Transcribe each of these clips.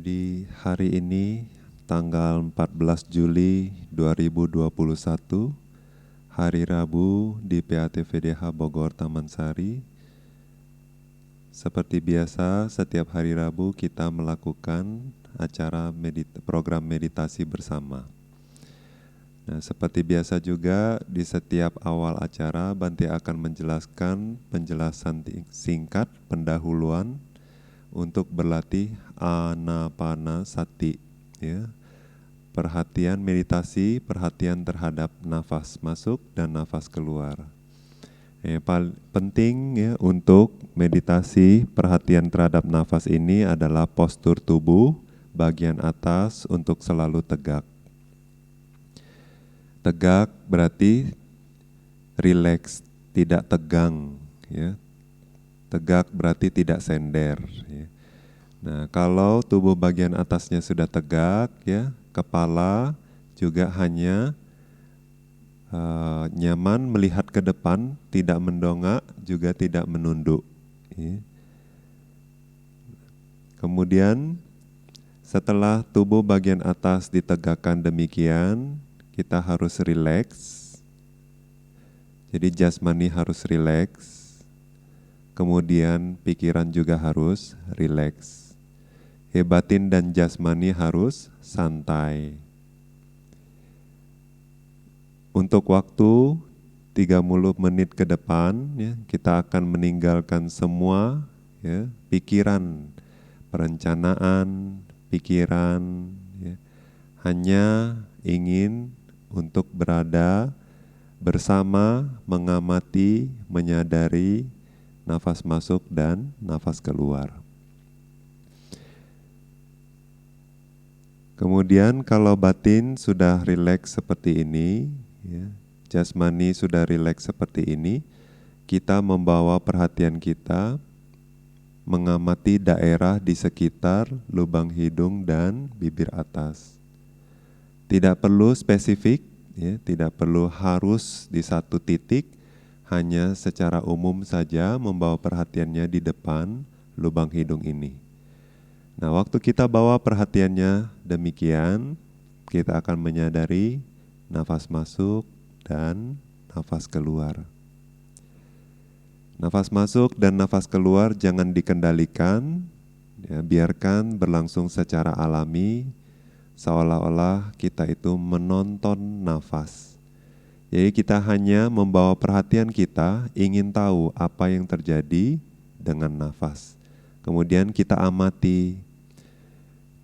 Di hari ini, tanggal 14 Juli 2021, hari Rabu di PATVDH Bogor Taman Sari. Seperti biasa, setiap hari Rabu kita melakukan acara program meditasi bersama. Nah, seperti biasa juga di setiap awal acara, Bante akan menjelaskan penjelasan singkat pendahuluan untuk berlatih Anapanasati, ya. Perhatian meditasi, perhatian terhadap nafas masuk dan nafas keluar. Yang paling penting ya untuk meditasi perhatian terhadap nafas ini adalah postur tubuh bagian atas untuk selalu tegak. Tegak berarti rileks, tidak tegang, ya. Tegak berarti tidak sender, ya. Nah, kalau tubuh bagian atasnya sudah tegak, ya, kepala juga hanya nyaman melihat ke depan, tidak mendongak, juga tidak menunduk, ya. Kemudian setelah tubuh bagian atas ditegakkan demikian, kita harus rileks. Jadi jasmani harus rileks. Kemudian pikiran juga harus rileks. Batin dan jasmani harus santai. Untuk waktu 30 menit ke depan, ya, kita akan meninggalkan semua, ya, pikiran, perencanaan, pikiran, ya, hanya ingin untuk berada bersama, mengamati, menyadari nafas masuk dan nafas keluar. Kemudian kalau batin sudah rileks seperti ini, ya, jasmani sudah rileks seperti ini, kita membawa perhatian kita mengamati daerah di sekitar lubang hidung dan bibir atas. Tidak perlu spesifik, ya, tidak perlu harus di satu titik, hanya secara umum saja membawa perhatiannya di depan lubang hidung ini. Nah, waktu kita bawa perhatiannya demikian, kita akan menyadari nafas masuk dan nafas keluar. Nafas masuk dan nafas keluar jangan dikendalikan, ya, biarkan berlangsung secara alami, seolah-olah kita itu menonton nafas. Jadi kita hanya membawa perhatian kita, ingin tahu apa yang terjadi dengan nafas. Kemudian kita amati,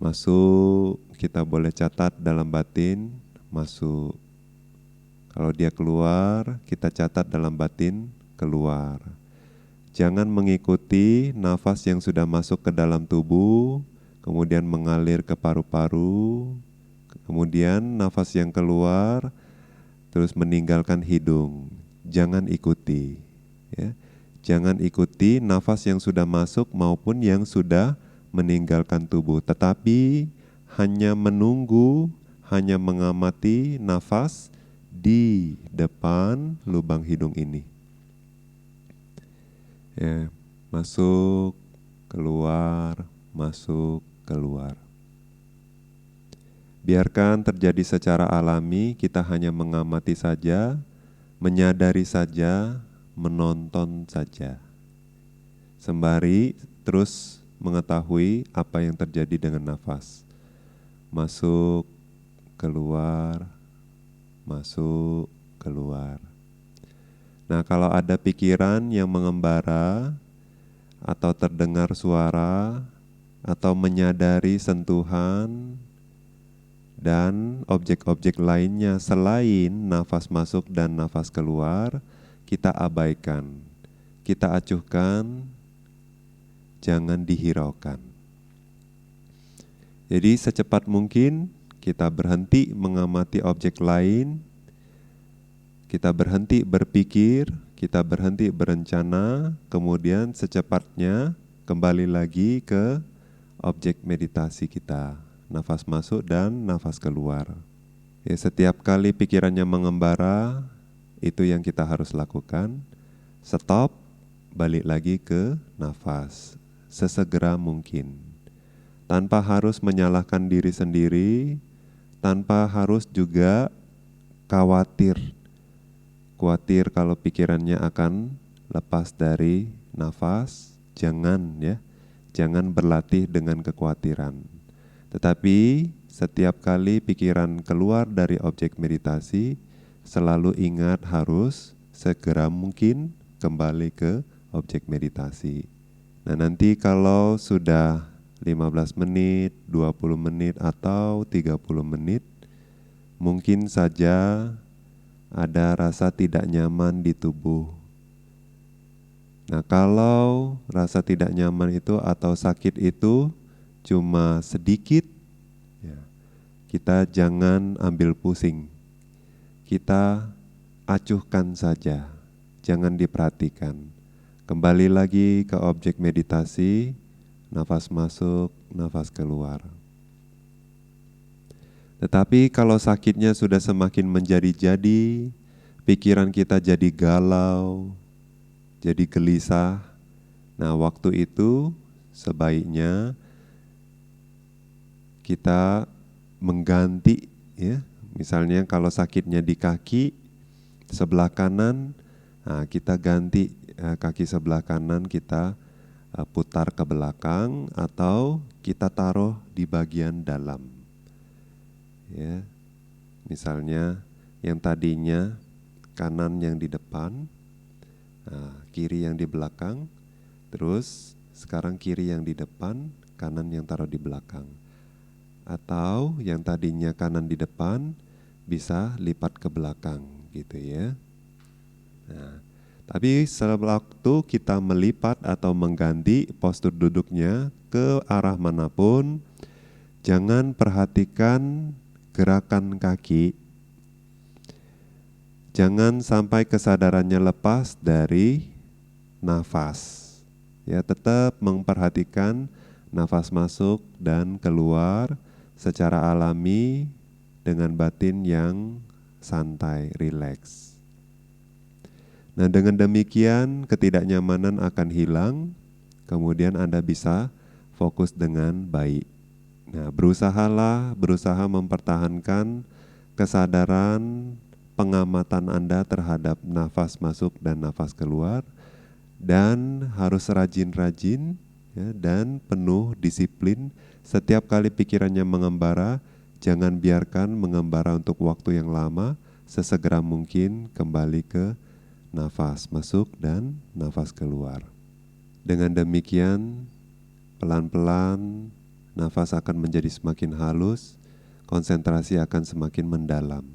masuk, kita boleh catat dalam batin, masuk. Kalau dia keluar, kita catat dalam batin, keluar. Jangan mengikuti nafas yang sudah masuk ke dalam tubuh, kemudian mengalir ke paru-paru, kemudian nafas yang keluar, terus meninggalkan hidung. Jangan ikuti, ya. Jangan ikuti nafas yang sudah masuk maupun yang sudah meninggalkan tubuh, tetapi hanya menunggu, hanya mengamati nafas di depan lubang hidung ini. Ya, masuk, keluar, masuk, keluar. Biarkan terjadi secara alami, kita hanya mengamati saja, menyadari saja, menonton saja. Sembari terus mengetahui apa yang terjadi dengan nafas. Masuk, keluar, masuk, keluar. Nah, kalau ada pikiran yang mengembara, atau terdengar suara, atau menyadari sentuhan, dan objek-objek lainnya selain nafas masuk dan nafas keluar, kita abaikan, kita acuhkan, jangan dihiraukan. Jadi secepat mungkin kita berhenti mengamati objek lain, kita berhenti berpikir, kita berhenti berencana, kemudian secepatnya kembali lagi ke objek meditasi kita. Nafas masuk dan nafas keluar. Ya, setiap kali pikirannya mengembara, itu yang kita harus lakukan. Stop, balik lagi ke nafas sesegera mungkin. tanpa harus menyalahkan diri sendiri, tanpa harus juga khawatir kalau pikirannya akan lepas dari nafas. Jangan ya, jangan berlatih dengan kekhawatiran. Tetapi setiap kali pikiran keluar dari objek meditasi, selalu ingat harus segera mungkin kembali ke objek meditasi. Nah, nanti kalau sudah 15 menit, 20 menit, atau 30 menit, mungkin saja ada rasa tidak nyaman di tubuh. Nah, kalau rasa tidak nyaman itu atau sakit itu cuma sedikit, ya, kita jangan ambil pusing. Kita acuhkan saja, jangan diperhatikan. Kembali lagi ke objek meditasi, nafas masuk, nafas keluar. Tetapi kalau sakitnya sudah semakin menjadi-jadi, pikiran kita jadi galau, jadi gelisah. Nah, waktu itu sebaiknya kita mengganti ya. Misalnya kalau sakitnya di kaki sebelah kanan, nah kita ganti kaki sebelah kanan kita putar ke belakang atau kita taruh di bagian dalam. Ya. Misalnya yang tadinya kanan yang di depan, kiri yang di belakang, terus sekarang kiri yang di depan, kanan yang taruh di belakang. Atau yang tadinya kanan di depan bisa lipat ke belakang gitu ya. Nah, tapi sewaktu kita melipat atau mengganti postur duduknya ke arah manapun, jangan perhatikan gerakan kaki. Jangan sampai kesadarannya lepas dari nafas. Ya, tetap memperhatikan nafas masuk dan keluar secara alami dengan batin yang santai, rileks. Nah, dengan demikian ketidaknyamanan akan hilang, kemudian Anda bisa fokus dengan baik. Nah, berusaha mempertahankan kesadaran pengamatan Anda terhadap nafas masuk dan nafas keluar, dan harus rajin-rajin ya, dan penuh disiplin. Setiap kali pikirannya mengembara, jangan biarkan mengembara untuk waktu yang lama, sesegera mungkin kembali ke nafas masuk dan nafas keluar. Dengan demikian, pelan-pelan nafas akan menjadi semakin halus, konsentrasi akan semakin mendalam.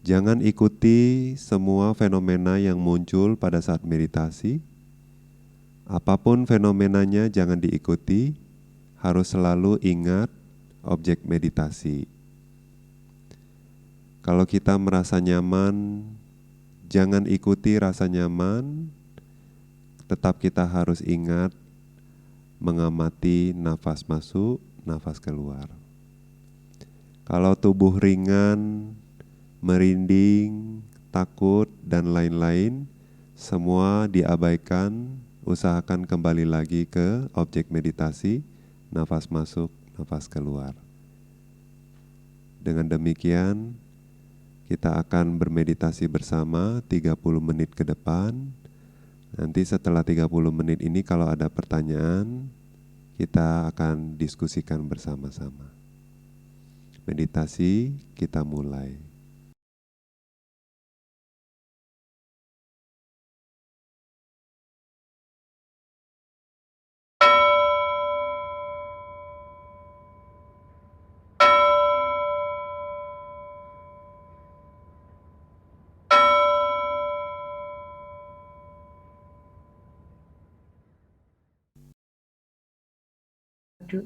Jangan ikuti semua fenomena yang muncul pada saat meditasi. Apapun fenomenanya jangan diikuti, harus selalu ingat objek meditasi. Kalau kita merasa nyaman, jangan ikuti rasa nyaman, tetap kita harus ingat mengamati nafas masuk, nafas keluar. Kalau tubuh ringan, merinding, takut, dan lain-lain, semua diabaikan, usahakan kembali lagi ke objek meditasi, nafas masuk, nafas keluar. Dengan demikian, kita akan bermeditasi bersama 30 menit ke depan. Nanti setelah 30 menit ini kalau ada pertanyaan, kita akan diskusikan bersama-sama. Meditasi kita mulai.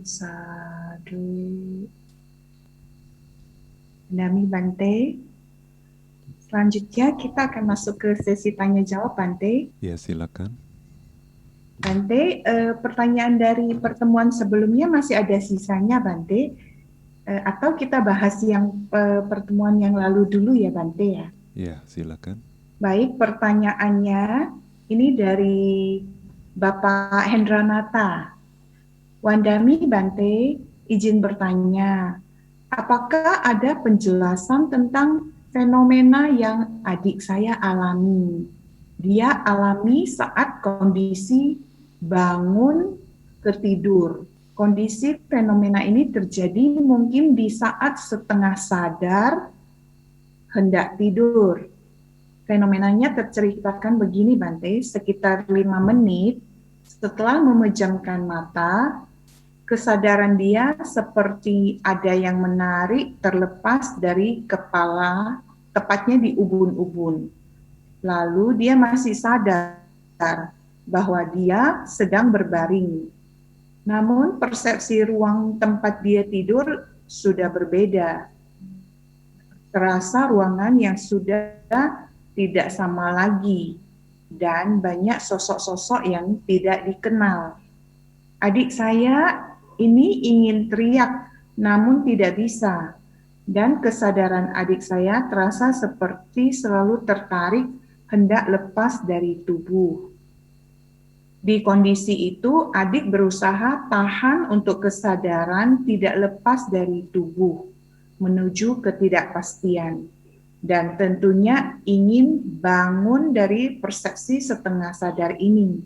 Sadu. Nami Bante. Selanjutnya kita akan masuk ke sesi tanya jawab, Bante. Ya, silakan. Bante, pertanyaan dari pertemuan sebelumnya masih ada sisanya, Bante. Atau kita bahas yang pertemuan yang lalu dulu ya, Bante ya? Ya, silakan. Baik, pertanyaannya ini dari Bapak Hendranata. Wandami Bante, izin bertanya, apakah ada penjelasan tentang fenomena yang adik saya alami? Dia alami saat kondisi bangun tertidur. Kondisi fenomena ini terjadi mungkin di saat setengah sadar hendak tidur. Fenomenanya terceritakan begini Bante, sekitar 5 menit setelah memejamkan mata, kesadaran dia seperti ada yang menarik terlepas dari kepala, tepatnya di ubun-ubun. Lalu dia masih sadar bahwa dia sedang berbaring. Namun persepsi ruang tempat dia tidur sudah berbeda. Terasa ruangan yang sudah tidak sama lagi dan banyak sosok-sosok yang tidak dikenal. Adik saya ini ingin teriak namun tidak bisa, dan kesadaran adik saya terasa seperti selalu tertarik hendak lepas dari tubuh. Di kondisi itu, adik berusaha tahan untuk kesadaran tidak lepas dari tubuh, menuju ketidakpastian. Dan tentunya ingin bangun dari persepsi setengah sadar ini,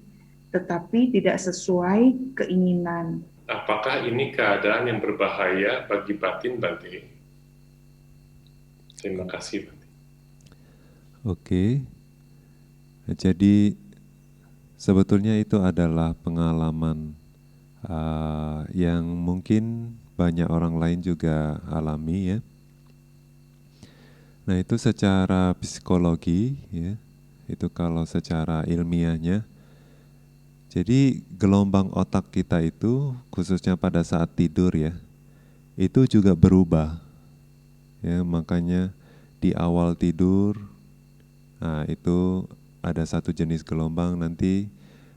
tetapi tidak sesuai keinginan. Apakah ini keadaan yang berbahaya bagi batin, Bante? Terima kasih, Bante. Oke. Jadi sebetulnya itu adalah pengalaman yang mungkin banyak orang lain juga alami ya. Nah itu secara psikologi ya, itu kalau secara ilmiahnya. Jadi gelombang otak kita itu khususnya pada saat tidur ya, itu juga berubah. Ya, makanya di awal tidur, nah itu ada satu jenis gelombang, nanti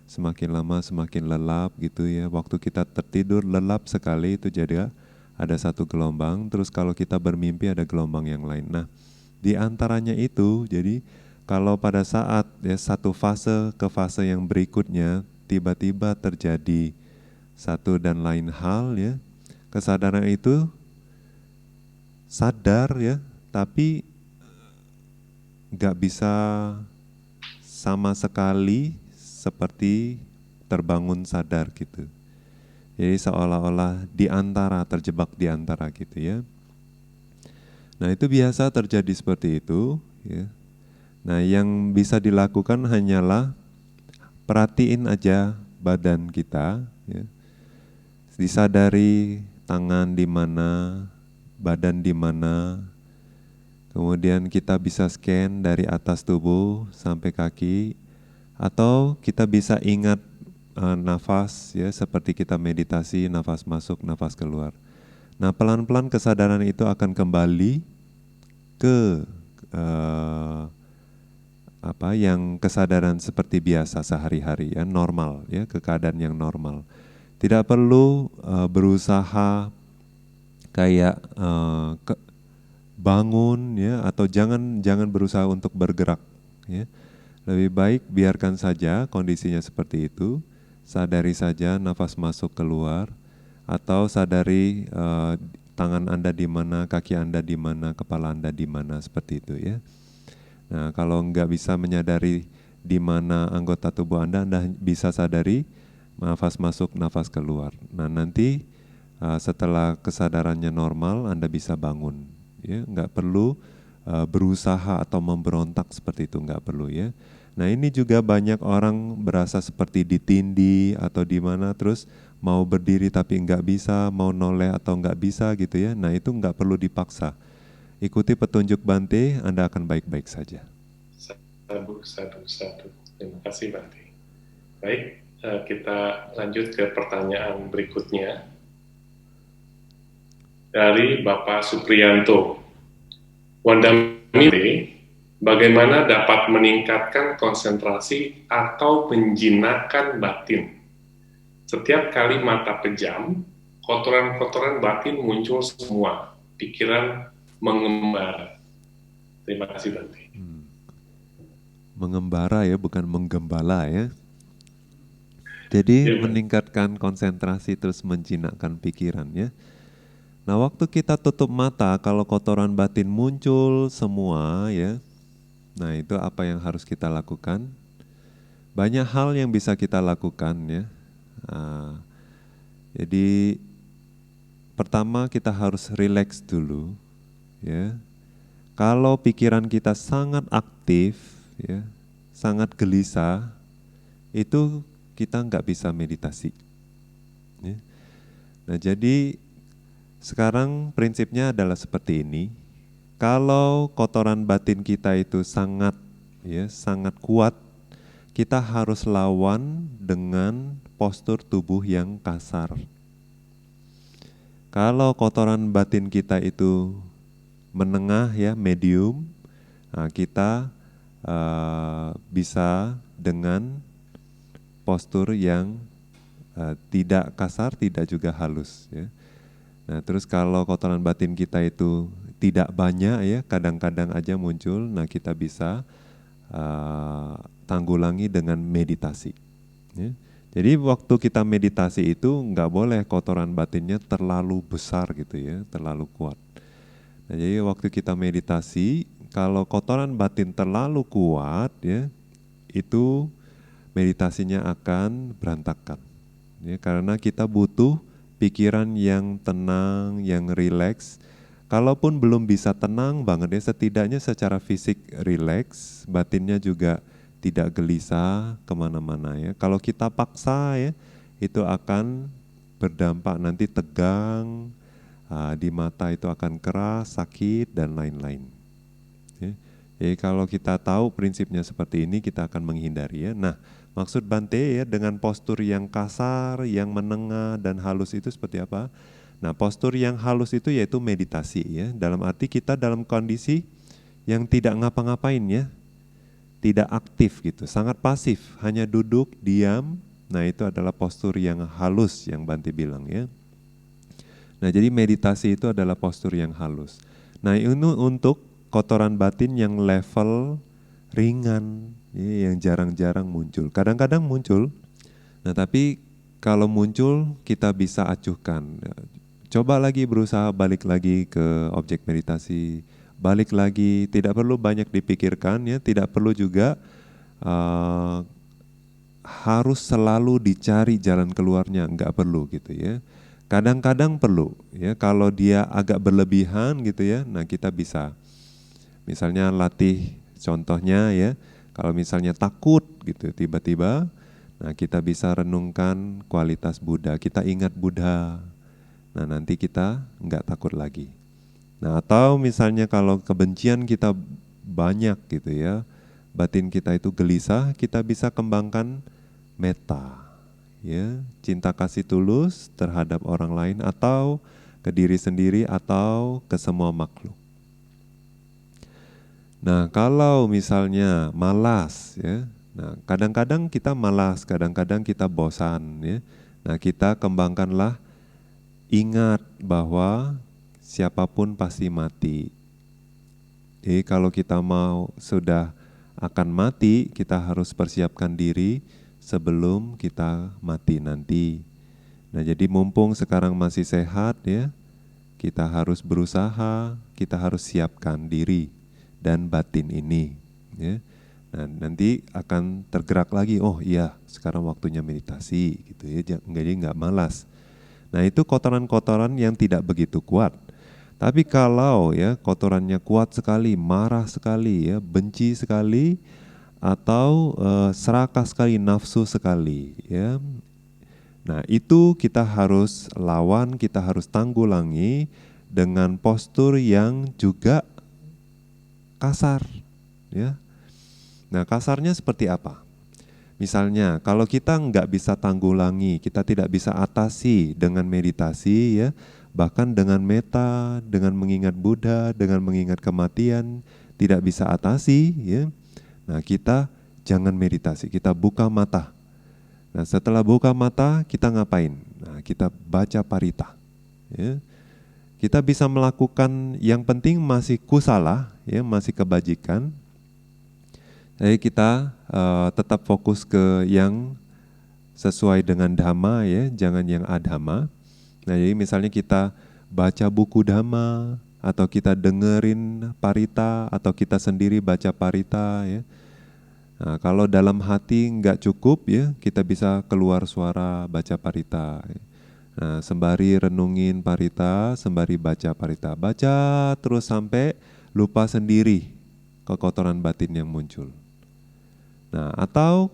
semakin lama semakin lelap gitu ya. Waktu kita tertidur lelap sekali itu jadi ada satu gelombang, terus kalau kita bermimpi ada gelombang yang lain. Nah, di antaranya itu jadi kalau pada saat ya satu fase ke fase yang berikutnya tiba-tiba terjadi satu dan lain hal ya, kesadaran itu sadar ya, tapi nggak bisa sama sekali seperti terbangun sadar gitu. Jadi seolah-olah di antara, terjebak di antara gitu ya. Nah itu biasa terjadi seperti itu ya. Nah yang bisa dilakukan hanyalah perhatiin aja badan kita ya. Disadari tangan di mana, badan di mana. Kemudian kita bisa scan dari atas tubuh sampai kaki, atau kita bisa ingat nafas ya, seperti kita meditasi, nafas masuk, nafas keluar. Nah pelan-pelan kesadaran itu akan kembali ke yang kesadaran seperti biasa sehari-hari ya, normal ya, ke keadaan yang normal. Tidak perlu berusaha kayak bangun ya, atau jangan berusaha untuk bergerak ya. Lebih baik biarkan saja kondisinya seperti itu. Sadari saja nafas masuk keluar, atau sadari tangan Anda di mana, kaki Anda di mana, kepala Anda di mana, seperti itu ya. Nah, kalau nggak bisa menyadari di mana anggota tubuh Anda bisa sadari nafas masuk, nafas keluar. Nah, nanti setelah kesadarannya normal, Anda bisa bangun. Ya, nggak perlu berusaha atau memberontak seperti itu, nggak perlu ya. Nah ini juga banyak orang berasa seperti ditindih atau di mana, terus mau berdiri tapi nggak bisa, mau noleh atau nggak bisa gitu ya. Nah itu nggak perlu dipaksa. Ikuti petunjuk Bante, Anda akan baik-baik saja. Sadu. Terima kasih, Bante. Baik, kita lanjut ke pertanyaan berikutnya. Dari Bapak Supriyanto. Wandamire, bagaimana dapat meningkatkan konsentrasi atau penjinakan batin? Setiap kali mata pejam, kotoran-kotoran batin muncul semua, pikiran mengembara. Terima kasih, Bante. Mengembara ya, bukan menggembala ya. Jadi Iya, Pak. meningkatkan konsentrasi terus menjinakkan pikiran ya. Nah waktu kita tutup mata kalau kotoran batin muncul semua ya. Nah itu apa yang harus kita lakukan? Banyak hal yang bisa kita lakukan ya. Ah, jadi pertama kita harus rileks dulu ya. Kalau pikiran kita sangat aktif ya, sangat gelisah, itu kita nggak bisa meditasi. Ya. Nah jadi sekarang prinsipnya adalah seperti ini. Kalau kotoran batin kita itu sangat ya, sangat kuat, kita harus lawan dengan postur tubuh yang kasar. Kalau kotoran batin kita itu menengah ya, medium, nah kita bisa dengan postur yang tidak kasar, tidak juga halus ya. Nah, terus kalau kotoran batin kita itu tidak banyak ya, kadang-kadang aja muncul, nah kita bisa tanggulangi dengan meditasi. Ya. Jadi waktu kita meditasi itu nggak boleh kotoran batinnya terlalu besar gitu ya, terlalu kuat. Nah, jadi waktu kita meditasi, kalau kotoran batin terlalu kuat ya, itu meditasinya akan berantakan. Ya, karena kita butuh pikiran yang tenang, yang rileks. Kalaupun belum bisa tenang banget ya, setidaknya secara fisik rileks, batinnya juga tidak gelisah kemana-mana ya. Kalau kita paksa ya, itu akan berdampak nanti tegang, di mata itu akan keras, sakit, dan lain-lain. Ya. Jadi kalau kita tahu prinsipnya seperti ini, kita akan menghindari ya. Nah, maksud Bante ya dengan postur yang kasar, yang menengah, dan halus itu seperti apa? Nah, postur yang halus itu yaitu meditasi ya. Dalam arti kita dalam kondisi yang tidak ngapa-ngapain ya, tidak aktif gitu, sangat pasif, hanya duduk, diam. Nah itu adalah postur yang halus yang Bante bilang ya. Nah jadi meditasi itu adalah postur yang halus. Nah ini untuk kotoran batin yang level ringan, ya, yang jarang-jarang muncul. Kadang-kadang muncul, nah tapi kalau muncul kita bisa acuhkan. Coba lagi berusaha balik lagi ke objek meditasi, balik lagi, tidak perlu banyak dipikirkan ya, tidak perlu juga harus selalu dicari jalan keluarnya, enggak perlu gitu ya. Kadang-kadang perlu ya, kalau dia agak berlebihan gitu ya, nah kita bisa misalnya latih contohnya ya, kalau misalnya takut gitu tiba-tiba, nah kita bisa renungkan kualitas Buddha, kita ingat Buddha. Nah nanti kita nggak takut lagi. Nah atau misalnya kalau kebencian kita banyak gitu ya, batin kita itu gelisah, kita bisa kembangkan metta, ya, cinta kasih tulus terhadap orang lain atau ke diri sendiri atau ke semua makhluk. Nah kalau misalnya malas ya, nah kadang-kadang kita malas, kadang-kadang kita bosan ya. Nah kita kembangkanlah ingat bahwa siapapun pasti mati. Jadi kalau kita mau sudah akan mati, kita harus persiapkan diri sebelum kita mati nanti. Nah jadi mumpung sekarang masih sehat ya, kita harus berusaha, kita harus siapkan diri dan batin ini. Ya. Nah nanti akan tergerak lagi, oh iya sekarang waktunya meditasi gitu ya, jadi nggak malas. Nah itu kotoran-kotoran yang tidak begitu kuat. Tapi kalau ya kotorannya kuat sekali, marah sekali ya, benci sekali, atau serakah sekali, nafsu sekali ya. Nah itu kita harus lawan, kita harus tanggulangi dengan postur yang juga kasar ya. Nah kasarnya seperti apa? Misalnya kalau kita nggak bisa tanggulangi, kita tidak bisa atasi dengan meditasi ya, bahkan dengan metta, dengan mengingat Buddha, dengan mengingat kematian, tidak bisa atasi ya. Nah kita jangan meditasi, kita buka mata. Nah setelah buka mata kita ngapain? Nah kita baca parita ya. Kita bisa melakukan yang penting masih kusala ya, masih kebajikan. Jadi kita tetap fokus ke yang sesuai dengan dhamma ya, jangan yang adhamma. Nah, jadi misalnya kita baca buku dhamma, atau kita dengerin parita, atau kita sendiri baca parita ya. Nah, kalau dalam hati nggak cukup ya, kita bisa keluar suara baca parita. Nah, sembari renungin parita, sembari baca parita, baca terus sampai lupa sendiri kekotoran batin yang muncul. Nah, atau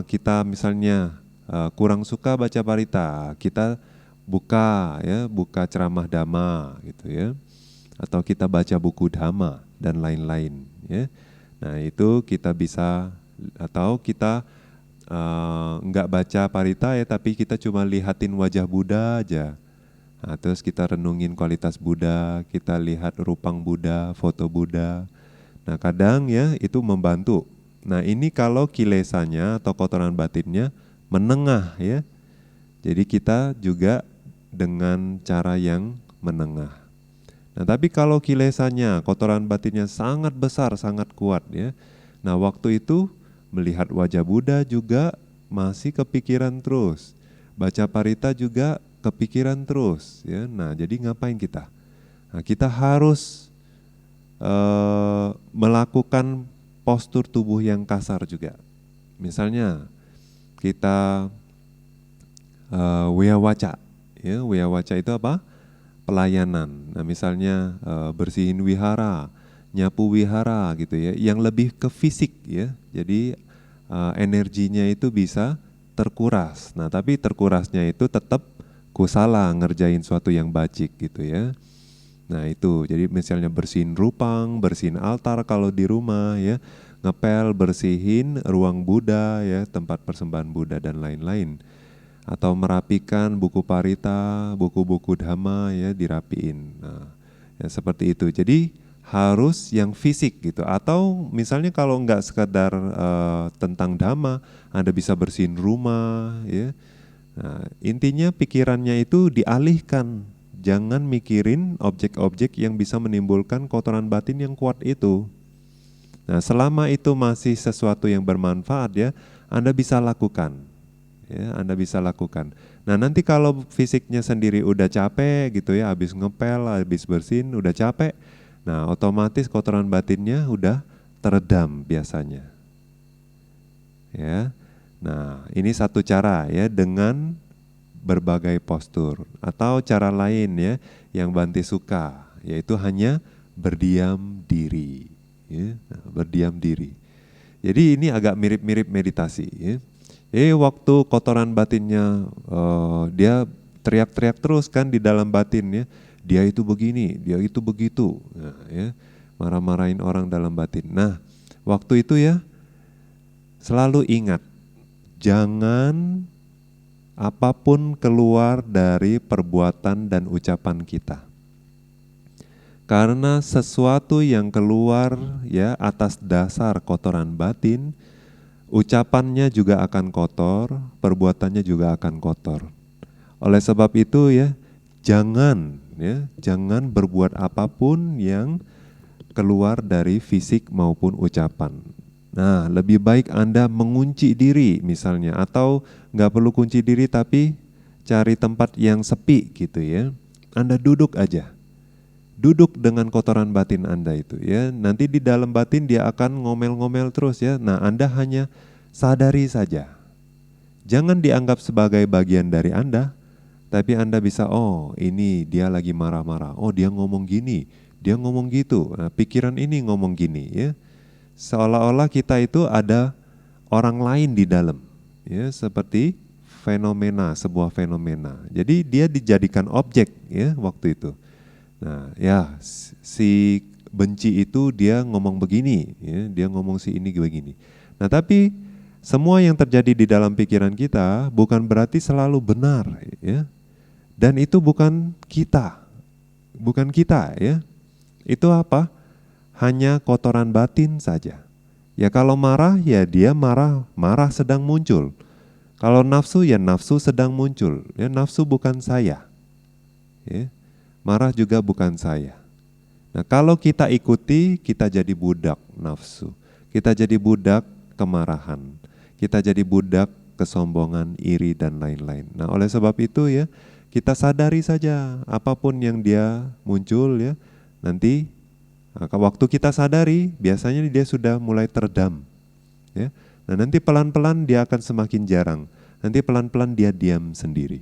kita misalnya kurang suka baca parita, kita buka ceramah dhamma gitu ya, atau kita baca buku dhamma dan lain-lain ya. Nah, itu kita bisa, atau kita enggak baca parita ya, tapi kita cuma lihatin wajah Buddha aja. Nah, terus kita renungin kualitas Buddha, kita lihat rupang Buddha, foto Buddha. Nah, kadang ya itu membantu. Nah, ini kalau kilesanya atau kotoran batinnya menengah ya. Jadi kita juga dengan cara yang menengah. Nah, tapi kalau kilesanya, kotoran batinnya sangat besar, sangat kuat ya. Nah, waktu itu melihat wajah Buddha juga masih kepikiran terus. Baca parita juga kepikiran terus ya. Nah, jadi ngapain kita? Nah, kita harus melakukan postur tubuh yang kasar juga. Misalnya kita wiyawaca ya, wiyawaca itu apa? Pelayanan. Nah, misalnya bersihin wihara, nyapu wihara gitu ya, yang lebih ke fisik ya. Jadi energinya itu bisa terkuras. Nah, tapi terkurasnya itu tetap kusala, ngerjain suatu yang bacik gitu ya. Nah, itu jadi misalnya bersihin rupang, bersihin altar kalau di rumah ya, ngepel, bersihin ruang Buddha ya, tempat persembahan Buddha dan lain-lain. Atau merapikan buku parita, buku-buku dhamma ya, dirapiin. Nah, ya seperti itu. Jadi harus yang fisik gitu. Atau misalnya kalau enggak sekedar tentang dhamma, Anda bisa bersihin rumah ya. Nah, intinya pikirannya itu dialihkan. Jangan mikirin objek-objek yang bisa menimbulkan kotoran batin yang kuat itu. Nah, selama itu masih sesuatu yang bermanfaat ya, Anda bisa lakukan. Ya, Anda bisa lakukan. Nah, nanti kalau fisiknya sendiri udah capek gitu ya, habis ngepel, habis bersin, udah capek. Nah, otomatis kotoran batinnya udah teredam biasanya. Ya. Nah, ini satu cara ya, dengan berbagai postur. Atau cara lain ya, yang Bante suka, yaitu hanya berdiam diri ya. Nah, berdiam diri. Jadi ini agak mirip-mirip meditasi ya. Waktu kotoran batinnya dia teriak-teriak terus kan di dalam batin ya. Dia itu begini, dia itu begitu. Nah, ya, marah-marahin orang dalam batin. Nah, waktu itu ya selalu ingat, jangan apapun keluar dari perbuatan dan ucapan kita. Karena sesuatu yang keluar ya atas dasar kotoran batin, ucapannya juga akan kotor, perbuatannya juga akan kotor. Oleh sebab itu ya, jangan berbuat apapun yang keluar dari fisik maupun ucapan. Nah, lebih baik Anda mengunci diri misalnya, atau nggak perlu kunci diri tapi cari tempat yang sepi gitu ya. Anda duduk aja. Duduk dengan kotoran batin Anda itu ya. Nanti di dalam batin dia akan ngomel-ngomel terus ya. Nah, Anda hanya sadari saja. Jangan dianggap sebagai bagian dari Anda, tapi Anda bisa, oh ini dia lagi marah-marah. Oh dia ngomong gini, dia ngomong gitu. Nah, pikiran ini ngomong gini ya. Seolah-olah kita itu ada orang lain di dalam ya, seperti fenomena, sebuah fenomena. Jadi dia dijadikan objek ya waktu itu. Nah ya, si benci itu dia ngomong begini ya, dia ngomong si ini begini. Nah, tapi semua yang terjadi di dalam pikiran kita bukan berarti selalu benar ya. Dan itu bukan kita ya. Itu apa? Hanya kotoran batin saja. Ya kalau marah ya dia marah sedang muncul. Kalau nafsu ya nafsu sedang muncul. Ya nafsu bukan saya. Ya. Marah juga bukan saya. Nah, kalau kita ikuti, kita jadi budak nafsu. Kita jadi budak kemarahan. Kita jadi budak kesombongan, iri dan lain-lain. Nah, oleh sebab itu ya, kita sadari saja apapun yang dia muncul ya, nanti waktu kita sadari biasanya dia sudah mulai teredam ya. Nah, nanti pelan-pelan dia akan semakin jarang. Nanti pelan-pelan dia diam sendiri.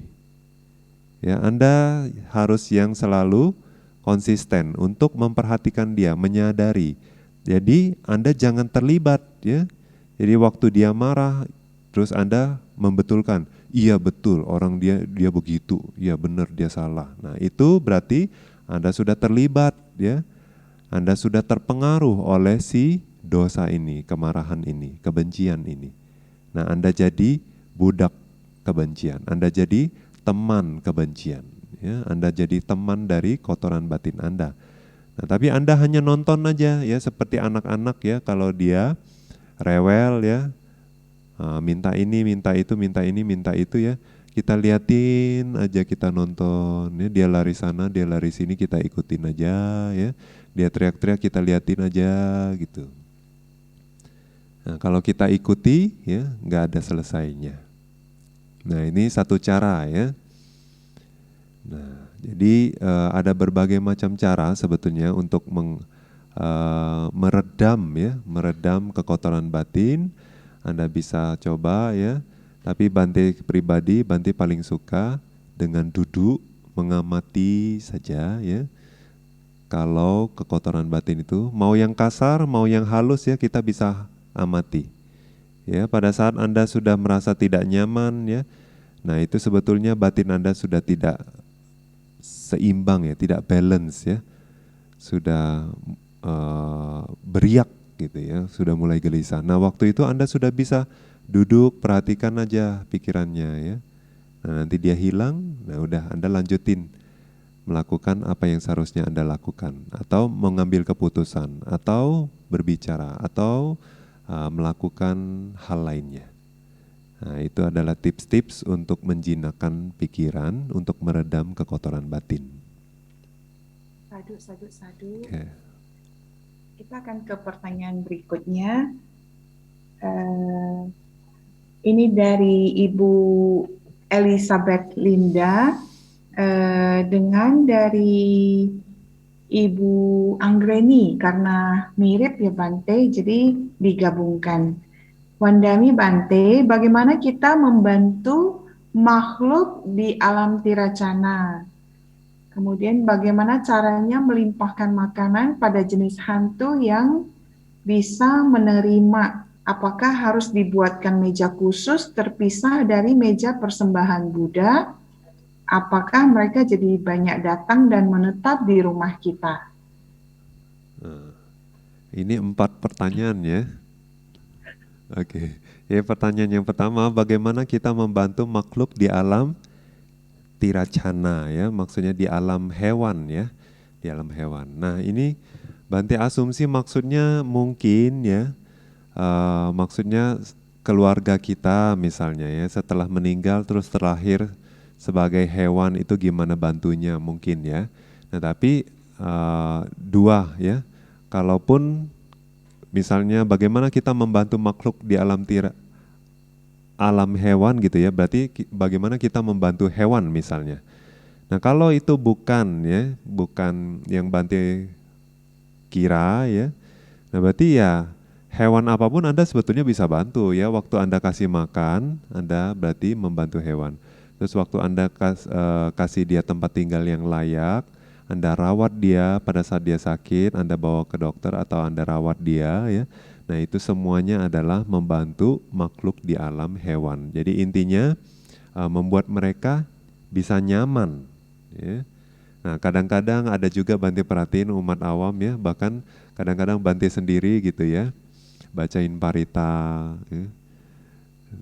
Ya, Anda harus yang selalu konsisten untuk memperhatikan dia, menyadari. Jadi Anda jangan terlibat ya. Jadi waktu dia marah terus Anda membetulkan, iya betul orang dia begitu, iya benar dia salah. Nah, itu berarti Anda sudah terlibat ya. Anda sudah terpengaruh oleh si dosa ini, kemarahan ini, kebencian ini. Nah, Anda jadi budak kebencian, Anda jadi teman kebencian, ya, Anda jadi teman dari kotoran batin Anda. Nah, tapi Anda hanya nonton aja ya, seperti anak-anak ya, kalau dia rewel ya, minta ini, minta itu, minta ini, minta itu ya, kita liatin aja, kita nonton ya, dia lari sana, dia lari sini, kita ikutin aja ya, dia teriak-teriak, kita liatin aja gitu. Nah, kalau kita ikuti ya, nggak ada selesainya. Nah, ini satu cara ya. Nah, jadi ada berbagai macam cara sebetulnya untuk meredam ya, meredam kekotoran batin. Anda bisa coba ya. Tapi Bante pribadi, Bante paling suka dengan duduk mengamati saja ya. Kalau kekotoran batin itu mau yang kasar, mau yang halus ya, kita bisa amati. Ya, pada saat Anda sudah merasa tidak nyaman ya, nah itu sebetulnya batin Anda sudah tidak seimbang ya, tidak balance ya, sudah beriak gitu ya, sudah mulai gelisah. Nah, waktu itu Anda sudah bisa duduk, perhatikan aja pikirannya ya. Nah, nanti dia hilang, nah udah Anda lanjutin melakukan apa yang seharusnya Anda lakukan, atau mengambil keputusan, atau berbicara, atau melakukan hal lainnya. Nah, itu adalah tips-tips untuk menjinakkan pikiran, untuk meredam kekotoran batin. Sadu. Okay. Kita akan ke pertanyaan berikutnya. Ini dari Ibu Elizabeth Linda, dengan dari Ibu Anggreni, karena mirip ya Bante, jadi digabungkan. Wandami Bante, bagaimana kita membantu makhluk di alam tiracana? Kemudian bagaimana caranya melimpahkan makanan pada jenis hantu yang bisa menerima? Apakah harus dibuatkan meja khusus terpisah dari meja persembahan Buddha? Apakah mereka jadi banyak datang dan menetap di rumah kita? Ini 4 pertanyaan ya. Oke. Ya, pertanyaan yang pertama, bagaimana kita membantu makhluk di alam tiracana ya, maksudnya di alam hewan ya, di alam hewan. Nah, ini Bante asumsi maksudnya mungkin ya, maksudnya keluarga kita misalnya ya, setelah meninggal terus terlahir sebagai hewan, itu gimana bantunya mungkin ya. Nah, tapi dua ya, kalaupun misalnya bagaimana kita membantu makhluk di alam hewan gitu ya, berarti bagaimana kita membantu hewan misalnya. Nah, kalau itu bukan ya, bukan yang Bante kira ya, nah berarti ya hewan apapun Anda sebetulnya bisa bantu ya. Waktu Anda kasih makan, Anda berarti membantu hewan. Terus waktu Anda kasih dia tempat tinggal yang layak, Anda rawat dia pada saat dia sakit, Anda bawa ke dokter atau Anda rawat dia ya. Nah, itu semuanya adalah membantu makhluk di alam hewan. Jadi intinya membuat mereka bisa nyaman ya. Nah, kadang-kadang ada juga Bante perhatiin umat awam ya, bahkan kadang-kadang Bante sendiri gitu ya, bacain parita ya.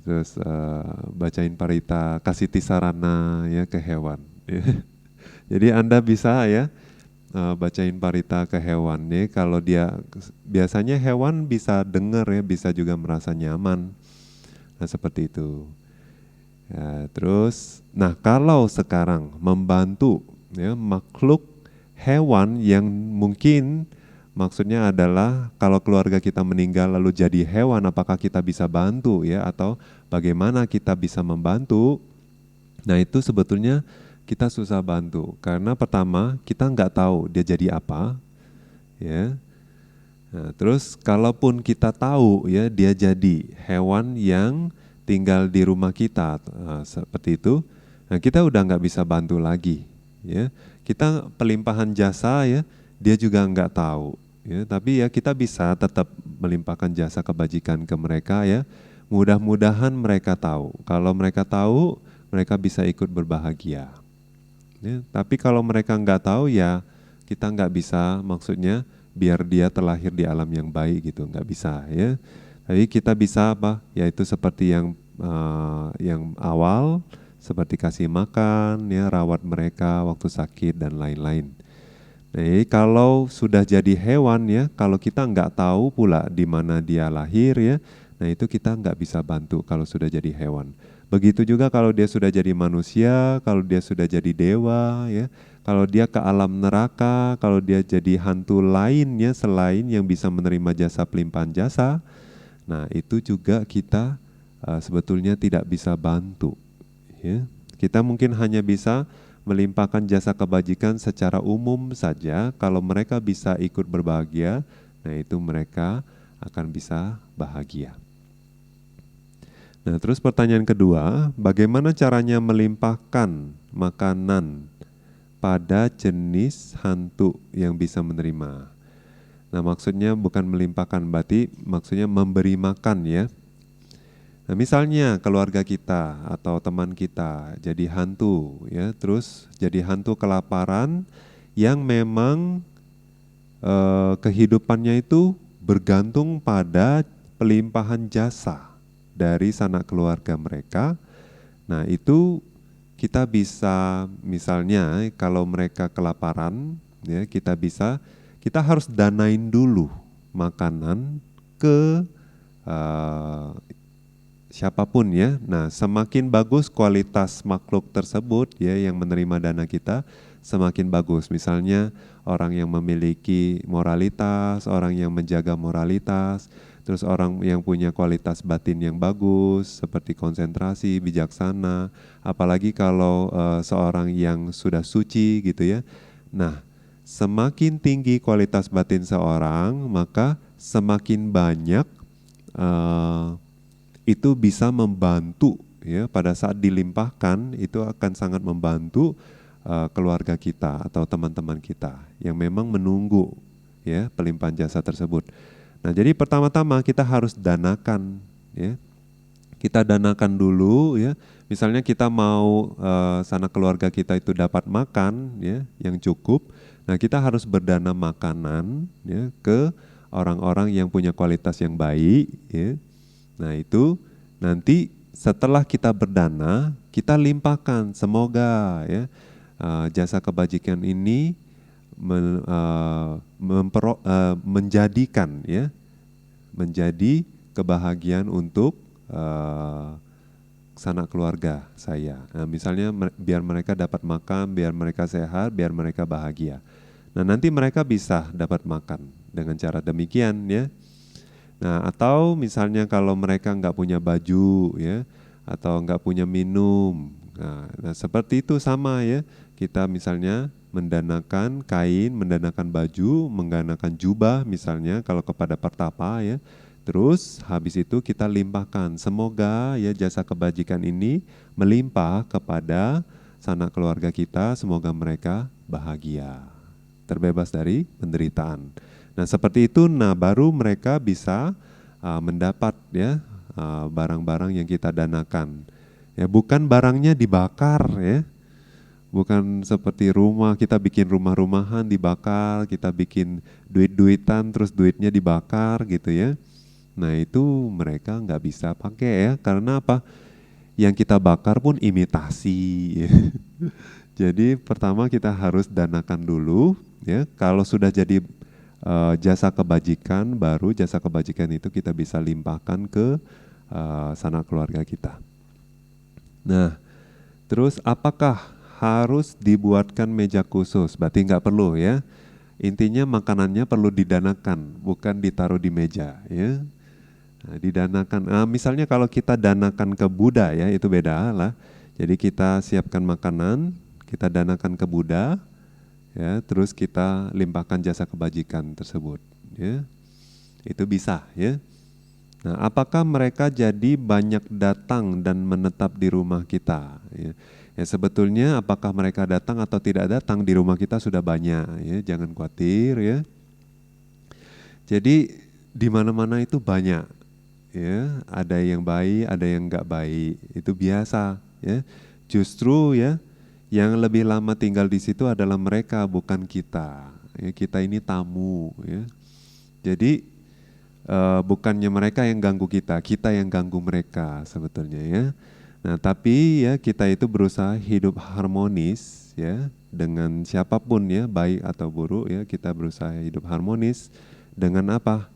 Terus bacain parita, kasih tisarana ya ke hewan ya. Jadi Anda bisa ya bacain parita ke hewan nih, kalau dia biasanya hewan bisa dengar ya, bisa juga merasa nyaman. Nah, seperti itu. Ya, terus, nah kalau sekarang membantu ya makhluk hewan yang mungkin Maksudnya adalah kalau keluarga kita meninggal lalu jadi hewan, apakah kita bisa bantu ya, atau bagaimana kita bisa membantu? Nah itu sebetulnya kita susah bantu karena pertama kita nggak tahu dia jadi apa, ya. Nah, terus kalaupun kita tahu ya dia jadi hewan yang tinggal di rumah kita, seperti itu, nah kita udah nggak bisa bantu lagi, ya. Kita pelimpahan jasa ya, dia juga nggak tahu, ya. Tapi ya kita bisa tetap melimpahkan jasa kebajikan ke mereka ya. Mudah-mudahan mereka tahu. Kalau mereka tahu, mereka bisa ikut berbahagia. Ya, tapi kalau mereka nggak tahu ya kita nggak bisa, maksudnya biar dia terlahir di alam yang baik gitu, nggak bisa ya. Tapi kita bisa apa? Yaitu seperti yang awal, seperti kasih makan, ya, rawat mereka waktu sakit dan lain-lain. Jadi kalau sudah jadi hewan ya, kalau kita nggak tahu pula di mana dia lahir ya, nah itu kita nggak bisa bantu kalau sudah jadi hewan. Begitu juga kalau dia sudah jadi manusia, kalau dia sudah jadi dewa ya, kalau dia ke alam neraka, kalau dia jadi hantu lainnya selain yang bisa menerima jasa pelimpahan jasa, nah itu juga kita sebetulnya tidak bisa bantu. Ya. Kita mungkin hanya bisa melimpahkan jasa kebajikan secara umum saja. Kalau mereka bisa ikut berbahagia, nah itu mereka akan bisa bahagia. Nah, terus pertanyaan kedua, bagaimana caranya melimpahkan makanan pada jenis hantu yang bisa menerima? Nah, maksudnya bukan melimpahkan, berarti maksudnya memberi makan ya. Nah, misalnya keluarga kita atau teman kita jadi hantu ya, terus jadi hantu kelaparan yang memang kehidupannya itu bergantung pada pelimpahan jasa dari sanak keluarga mereka. Nah, itu kita bisa misalnya kalau mereka kelaparan ya, kita harus danain dulu makanan ke siapapun ya. Nah, semakin bagus kualitas makhluk tersebut ya yang menerima dana kita, semakin bagus. Misalnya orang yang memiliki moralitas, orang yang menjaga moralitas, terus orang yang punya kualitas batin yang bagus seperti konsentrasi, bijaksana, apalagi kalau seorang yang sudah suci gitu ya. Nah, semakin tinggi kualitas batin seorang, maka semakin banyak itu bisa membantu ya, pada saat dilimpahkan itu akan sangat membantu keluarga kita atau teman-teman kita yang memang menunggu ya pelimpahan jasa tersebut. Nah, jadi pertama-tama kita harus danakan ya. Kita danakan dulu ya. Misalnya kita mau sanak keluarga kita itu dapat makan ya yang cukup. Nah, kita harus berdana makanan ya ke orang-orang yang punya kualitas yang baik ya. Nah, itu nanti setelah kita berdana, kita limpahkan. Semoga ya jasa kebajikan ini menjadikan ya, menjadi kebahagiaan untuk sanak keluarga saya. Nah, misalnya biar mereka dapat makan, biar mereka sehat, biar mereka bahagia. Nah, nanti mereka bisa dapat makan dengan cara demikian ya. Nah, atau misalnya kalau mereka nggak punya baju ya, atau nggak punya minum, nah seperti itu sama ya. Kita misalnya mendanakan kain, mendanakan baju, mendanakan jubah misalnya kalau kepada pertapa ya. Terus habis itu kita limpahkan. Semoga ya jasa kebajikan ini melimpah kepada sanak keluarga kita, semoga mereka bahagia, terbebas dari penderitaan. Nah, seperti itu, nah baru mereka bisa mendapat ya barang-barang yang kita danakan. Ya, bukan barangnya dibakar ya. Bukan seperti rumah, kita bikin rumah-rumahan dibakar, kita bikin duit-duitan terus duitnya dibakar gitu ya. Nah, itu mereka nggak bisa pakai ya, karena apa? Yang kita bakar pun imitasi ya. Jadi pertama kita harus danakan dulu ya. Kalau sudah jadi jasa kebajikan, baru jasa kebajikan itu kita bisa limpahkan ke sanak keluarga kita. Nah, terus apakah harus dibuatkan meja khusus? Berarti nggak perlu ya. Intinya makanannya perlu didanakan, bukan ditaruh di meja, ya. Nah, didanakan. Misalnya kalau kita danakan ke Buddha, ya itu beda lah. Jadi kita siapkan makanan, kita danakan ke Buddha, ya, terus kita limpahkan jasa kebajikan tersebut, ya. Itu bisa, ya. Nah, apakah mereka jadi banyak datang dan menetap di rumah kita? Ya, ya sebetulnya apakah mereka datang atau tidak datang di rumah kita sudah banyak, ya. Jangan khawatir, ya. Jadi di mana-mana itu banyak, ya. Ada yang baik, ada yang enggak baik. Itu biasa, ya. Justru ya, yang lebih lama tinggal di situ adalah mereka, bukan kita. Ya, kita ini tamu, ya. Jadi bukannya mereka yang ganggu kita yang ganggu mereka sebetulnya, ya. Nah, tapi ya kita itu berusaha hidup harmonis, ya, dengan siapapun, ya, baik atau buruk, ya, kita berusaha hidup harmonis dengan apa?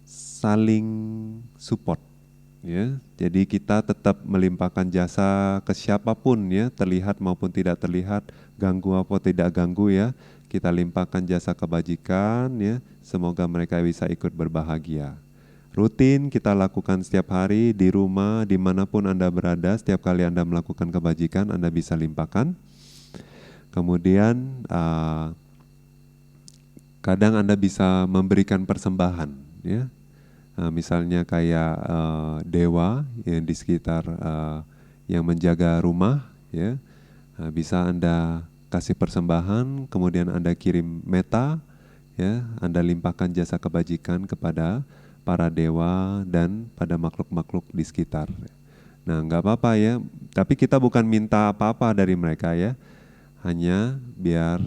Saling support, ya. Jadi kita tetap melimpahkan jasa ke siapapun, ya, terlihat maupun tidak terlihat, ganggu apa tidak ganggu, ya. Kita limpahkan jasa kebajikan, ya. Semoga mereka bisa ikut berbahagia. Rutin kita lakukan setiap hari di rumah, dimanapun Anda berada. Setiap kali Anda melakukan kebajikan, Anda bisa limpahkan. Kemudian kadang Anda bisa memberikan persembahan, ya. Misalnya kayak dewa yang di sekitar yang menjaga rumah, ya. Bisa Anda kasih persembahan, kemudian Anda kirim meta, ya, Anda limpahkan jasa kebajikan kepada para dewa dan pada makhluk-makhluk di sekitar. Nah, nggak apa-apa, ya, tapi kita bukan minta apa-apa dari mereka, ya, hanya biar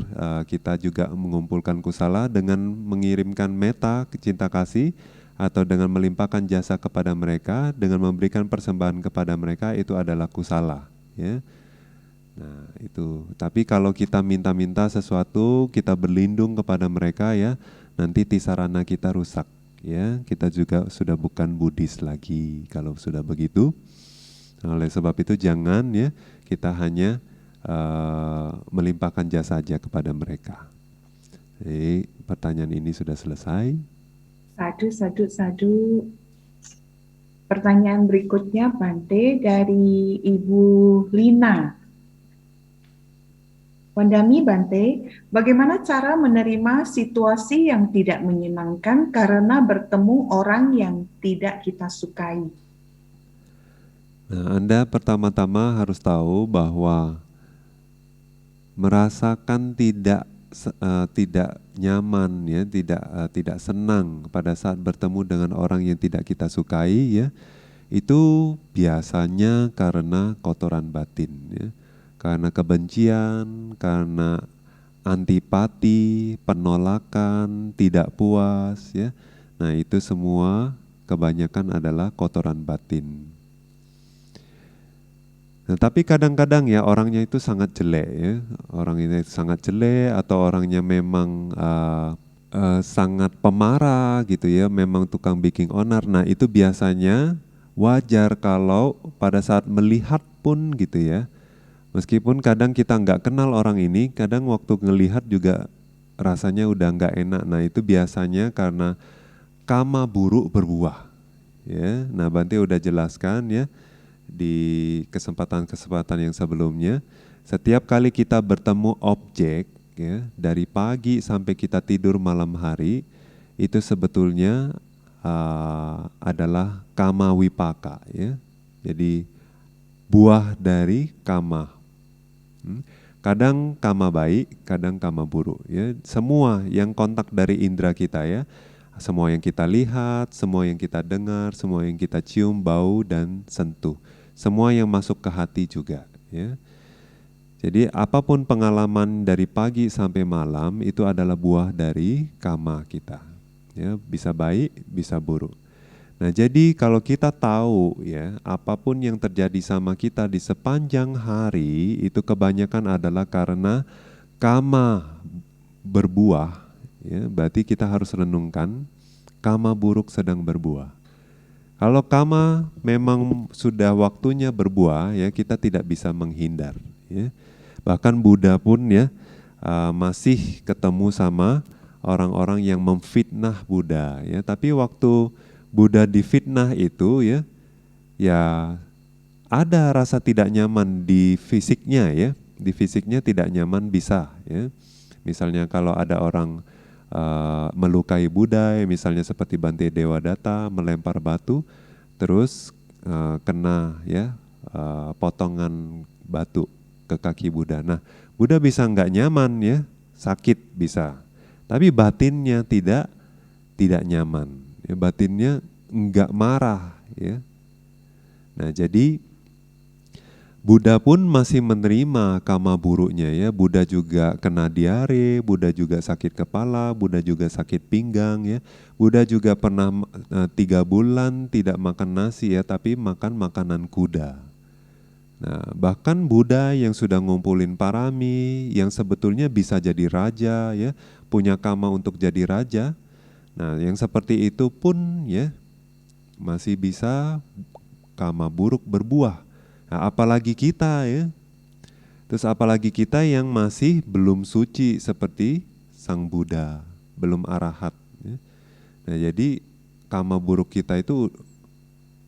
kita juga mengumpulkan kusala dengan mengirimkan meta cinta kasih atau dengan melimpahkan jasa kepada mereka, dengan memberikan persembahan kepada mereka, itu adalah kusala, ya. Nah, itu. Tapi kalau kita minta-minta sesuatu, kita berlindung kepada mereka, ya, nanti tisarana kita rusak, ya. Kita juga sudah bukan Buddhis lagi kalau sudah begitu. Oleh sebab itu jangan, ya, kita hanya melimpahkan jasa saja kepada mereka. Jadi pertanyaan ini sudah selesai. Sadu. Pertanyaan berikutnya, Bante, dari Ibu Lina. Wandami, Bante, bagaimana cara menerima situasi yang tidak menyenangkan karena bertemu orang yang tidak kita sukai? Nah, Anda pertama-tama harus tahu bahwa merasakan tidak nyaman, ya, tidak senang pada saat bertemu dengan orang yang tidak kita sukai, ya, itu biasanya karena kotoran batin, ya. Karena kebencian, karena antipati, penolakan, tidak puas, ya. Nah, itu semua kebanyakan adalah kotoran batin. Nah, tapi kadang-kadang, ya, orangnya itu sangat jelek, ya. Orangnya itu sangat jelek atau orangnya memang sangat pemarah gitu, ya, memang tukang bikin onar. Nah, itu biasanya wajar kalau pada saat melihat pun gitu, ya. Meskipun kadang kita nggak kenal orang ini, kadang waktu ngelihat juga rasanya udah nggak enak. Nah, itu biasanya karena kama buruk berbuah, ya. Nah, Bante udah jelaskan, ya, di kesempatan-kesempatan yang sebelumnya. Setiap kali kita bertemu objek, ya, dari pagi sampai kita tidur malam hari, itu sebetulnya adalah kama wipaka, ya. Jadi buah dari kama. Kadang kama baik, kadang kama buruk, ya. Semua yang kontak dari indera kita, ya. Semua yang kita lihat, semua yang kita dengar, semua yang kita cium, bau dan sentuh. Semua yang masuk ke hati juga, ya. Jadi apapun pengalaman dari pagi sampai malam itu adalah buah dari kama kita, ya. Bisa baik, bisa buruk. Nah, jadi kalau kita tahu, ya, apapun yang terjadi sama kita di sepanjang hari itu kebanyakan adalah karena kama berbuah, ya, berarti kita harus renungkan kama buruk sedang berbuah. Kalau kama memang sudah waktunya berbuah, ya, kita tidak bisa menghindar, ya. Bahkan Buddha pun, ya, masih ketemu sama orang-orang yang memfitnah Buddha ya. Tapi waktu Buddha difitnah itu ya ada rasa tidak nyaman di fisiknya ya. Di fisiknya tidak nyaman bisa ya. Misalnya kalau ada orang melukai Buddha, misalnya seperti Bante Dewadatta melempar batu, terus kena ya potongan batu ke kaki Buddha. Nah, Buddha bisa nggak nyaman ya, sakit bisa. Tapi batinnya tidak nyaman. Ya, batinnya nggak marah ya. Nah, jadi Buddha pun masih menerima kama buruknya ya. Buddha juga kena diare, Buddha juga sakit kepala, Buddha juga sakit pinggang ya. Buddha juga pernah 3 bulan tidak makan nasi ya, tapi makan makanan kuda. Nah, bahkan Buddha yang sudah ngumpulin parami, yang sebetulnya bisa jadi raja ya, punya kama untuk jadi raja. Nah, yang seperti itu pun ya masih bisa kama buruk berbuah. Nah, apalagi kita ya. Terus apalagi kita yang masih belum suci seperti Sang Buddha, belum arahat ya. Nah, jadi kama buruk kita itu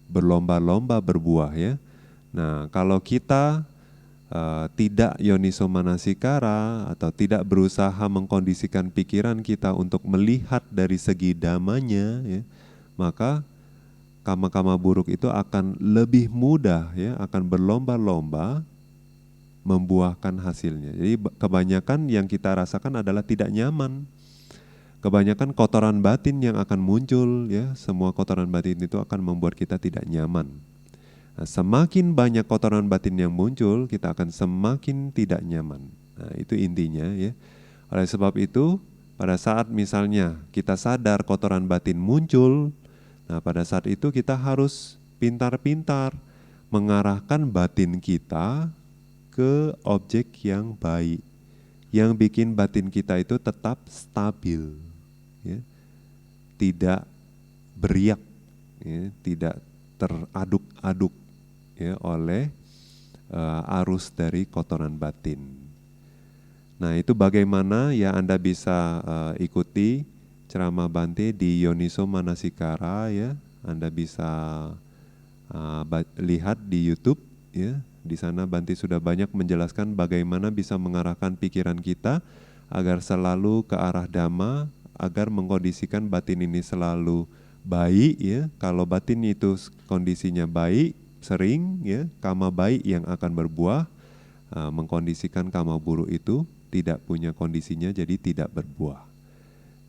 berlomba-lomba berbuah ya. Nah, kalau kita tidak yoniso manasikara atau tidak berusaha mengkondisikan pikiran kita untuk melihat dari segi damanya ya, maka kama-kama buruk itu akan lebih mudah ya, akan berlomba-lomba membuahkan hasilnya. Jadi kebanyakan yang kita rasakan adalah tidak nyaman. Kebanyakan kotoran batin yang akan muncul ya, semua kotoran batin itu akan membuat kita tidak nyaman. Nah, semakin banyak kotoran batin yang muncul, kita akan semakin tidak nyaman. Nah, itu intinya ya. Oleh sebab itu, pada saat misalnya kita sadar kotoran batin muncul, nah pada saat itu kita harus pintar-pintar mengarahkan batin kita ke objek yang baik, yang bikin batin kita itu tetap stabil, ya. Tidak beriak, ya, tidak teraduk-aduk ya, oleh arus dari kotoran batin. Nah, itu bagaimana ya Anda bisa ikuti ceramah Bante di Yoniso Manasikara ya. Anda bisa lihat di YouTube ya. Di sana Bante sudah banyak menjelaskan bagaimana bisa mengarahkan pikiran kita agar selalu ke arah Dhamma, agar mengkondisikan batin ini selalu baik ya. Kalau batin itu kondisinya baik, sering ya, kama baik yang akan berbuah, mengkondisikan kama buruk itu tidak punya kondisinya jadi tidak berbuah.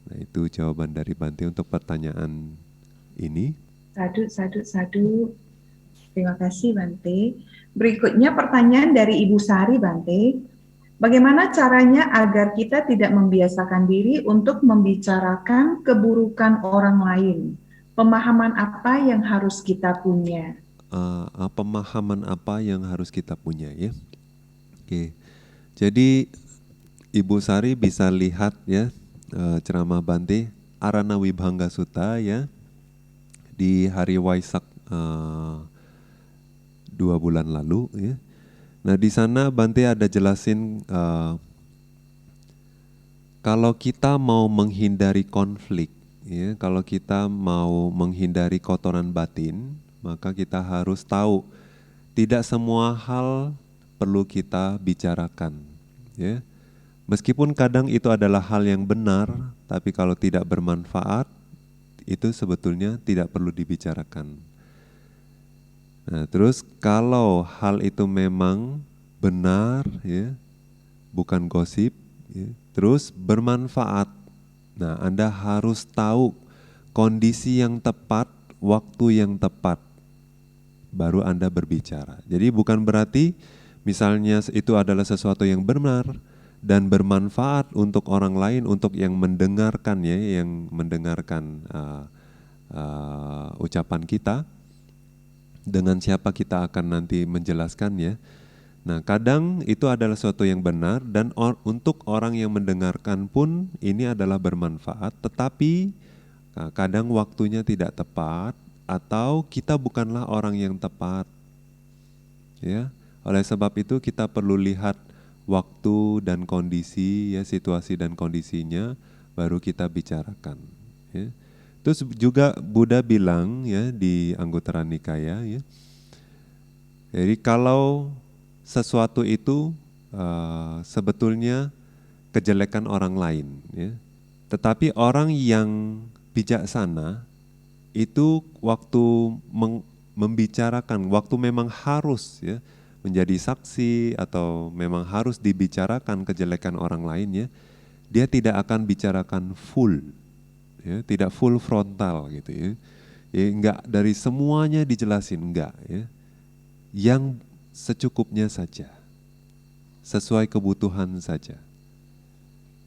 Nah, itu jawaban dari Bante untuk pertanyaan ini. Sadu. Terima kasih Bante. Berikutnya pertanyaan dari Ibu Sari Bante. Bagaimana caranya agar kita tidak membiasakan diri untuk membicarakan keburukan orang lain? Pemahaman apa yang harus kita punya? Pemahaman apa yang harus kita punya ya? Oke. Jadi Ibu Sari bisa lihat ya ceramah Bante Arana Wibhanga Sutta ya di hari Waisak 2 bulan lalu ya. Nah, di sana Bante ada jelasin kalau kita mau menghindari konflik ya, kalau kita mau menghindari kotoran batin, maka kita harus tahu tidak semua hal perlu kita bicarakan ya. Meskipun kadang itu adalah hal yang benar, tapi kalau tidak bermanfaat, itu sebetulnya tidak perlu dibicarakan. Nah, terus kalau hal itu memang benar, ya, bukan gosip, ya, terus bermanfaat. Nah, Anda harus tahu kondisi yang tepat, waktu yang tepat, baru Anda berbicara. Jadi bukan berarti misalnya itu adalah sesuatu yang benar dan bermanfaat untuk orang lain, untuk yang mendengarkan ya, yang mendengarkan ucapan kita, dengan siapa kita akan nanti menjelaskannya. Nah, kadang itu adalah sesuatu yang benar dan untuk orang yang mendengarkan pun ini adalah bermanfaat, tetapi kadang waktunya tidak tepat atau kita bukanlah orang yang tepat. Ya, oleh sebab itu kita perlu lihat waktu dan kondisi, ya situasi dan kondisinya, baru kita bicarakan. Ya. Terus juga Buddha bilang ya di Anguttara Nikaya, ya, jadi kalau sesuatu itu sebetulnya kejelekan orang lain, ya, tetapi orang yang bijaksana itu waktu membicarakan, waktu memang harus ya menjadi saksi atau memang harus dibicarakan kejelekan orang lain, ya, dia tidak akan bicarakan full, ya, tidak full frontal gitu ya. Ya, enggak dari semuanya dijelasin, enggak ya. Yang secukupnya saja, sesuai kebutuhan saja.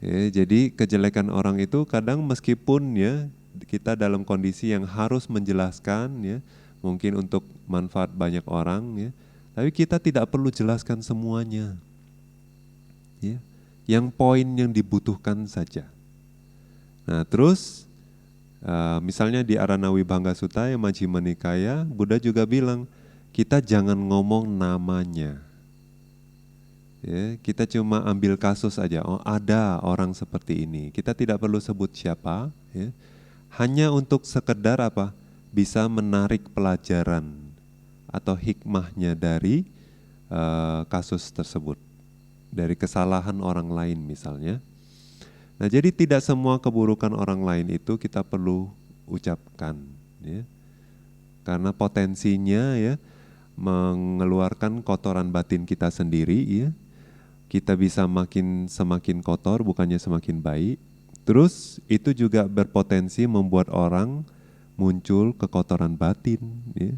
Ya, jadi kejelekan orang itu kadang meskipun ya kita dalam kondisi yang harus menjelaskan ya, mungkin untuk manfaat banyak orang ya, tapi kita tidak perlu jelaskan semuanya. Ya, yang poin yang dibutuhkan saja. Nah, terus misalnya di Aranawi Bhanga Sutta yang Majjhima Nikaya, Buddha juga bilang kita jangan ngomong namanya. Ya, kita cuma ambil kasus aja. Oh, ada orang seperti ini. Kita tidak perlu sebut siapa. Ya. Hanya untuk sekedar apa? Bisa menarik pelajaran atau hikmahnya dari kasus tersebut, dari kesalahan orang lain misalnya. Nah, jadi tidak semua keburukan orang lain itu kita perlu ucapkan, ya. Karena potensinya ya mengeluarkan kotoran batin kita sendiri, ya. Kita bisa semakin kotor, bukannya semakin baik. Terus itu juga berpotensi membuat orang muncul kekotoran batin. Ya.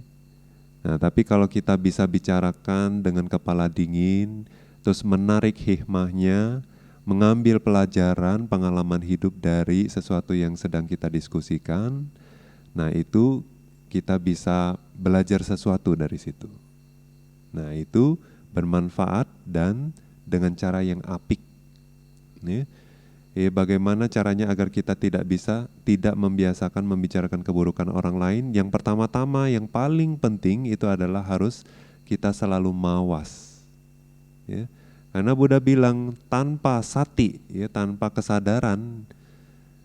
Nah, tapi kalau kita bisa bicarakan dengan kepala dingin, terus menarik hikmahnya, mengambil pelajaran pengalaman hidup dari sesuatu yang sedang kita diskusikan, nah itu kita bisa belajar sesuatu dari situ. Nah, itu bermanfaat dan dengan cara yang apik. Ya. Bagaimana caranya agar kita tidak membiasakan membicarakan keburukan orang lain? Yang pertama-tama, yang paling penting itu adalah harus kita selalu mawas. Ya. Karena Buddha bilang tanpa sati, ya, tanpa kesadaran,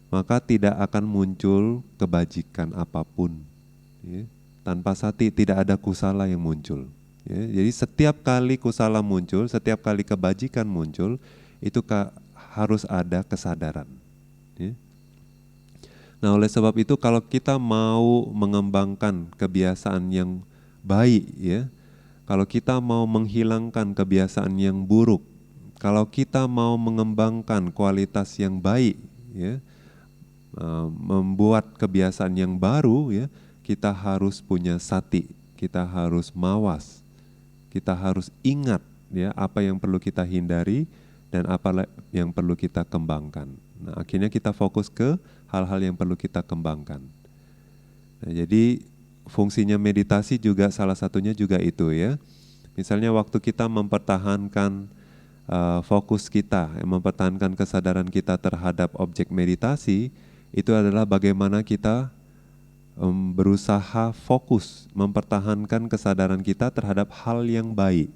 maka tidak akan muncul kebajikan apapun. Ya. Tanpa sati tidak ada kusala yang muncul. Ya, jadi setiap kali kusala muncul, setiap kali kebajikan muncul, itu harus ada kesadaran. Ya. Nah, oleh sebab itu kalau kita mau mengembangkan kebiasaan yang baik, ya, kalau kita mau menghilangkan kebiasaan yang buruk, kalau kita mau mengembangkan kualitas yang baik, ya, membuat kebiasaan yang baru, ya, kita harus punya sati, kita harus mawas. Kita harus ingat ya apa yang perlu kita hindari dan apa yang perlu kita kembangkan. Nah, akhirnya kita fokus ke hal-hal yang perlu kita kembangkan. Nah, jadi fungsinya meditasi juga salah satunya juga itu ya. Misalnya waktu kita mempertahankan fokus kita, mempertahankan kesadaran kita terhadap objek meditasi, itu adalah bagaimana kita berusaha fokus mempertahankan kesadaran kita terhadap hal yang baik.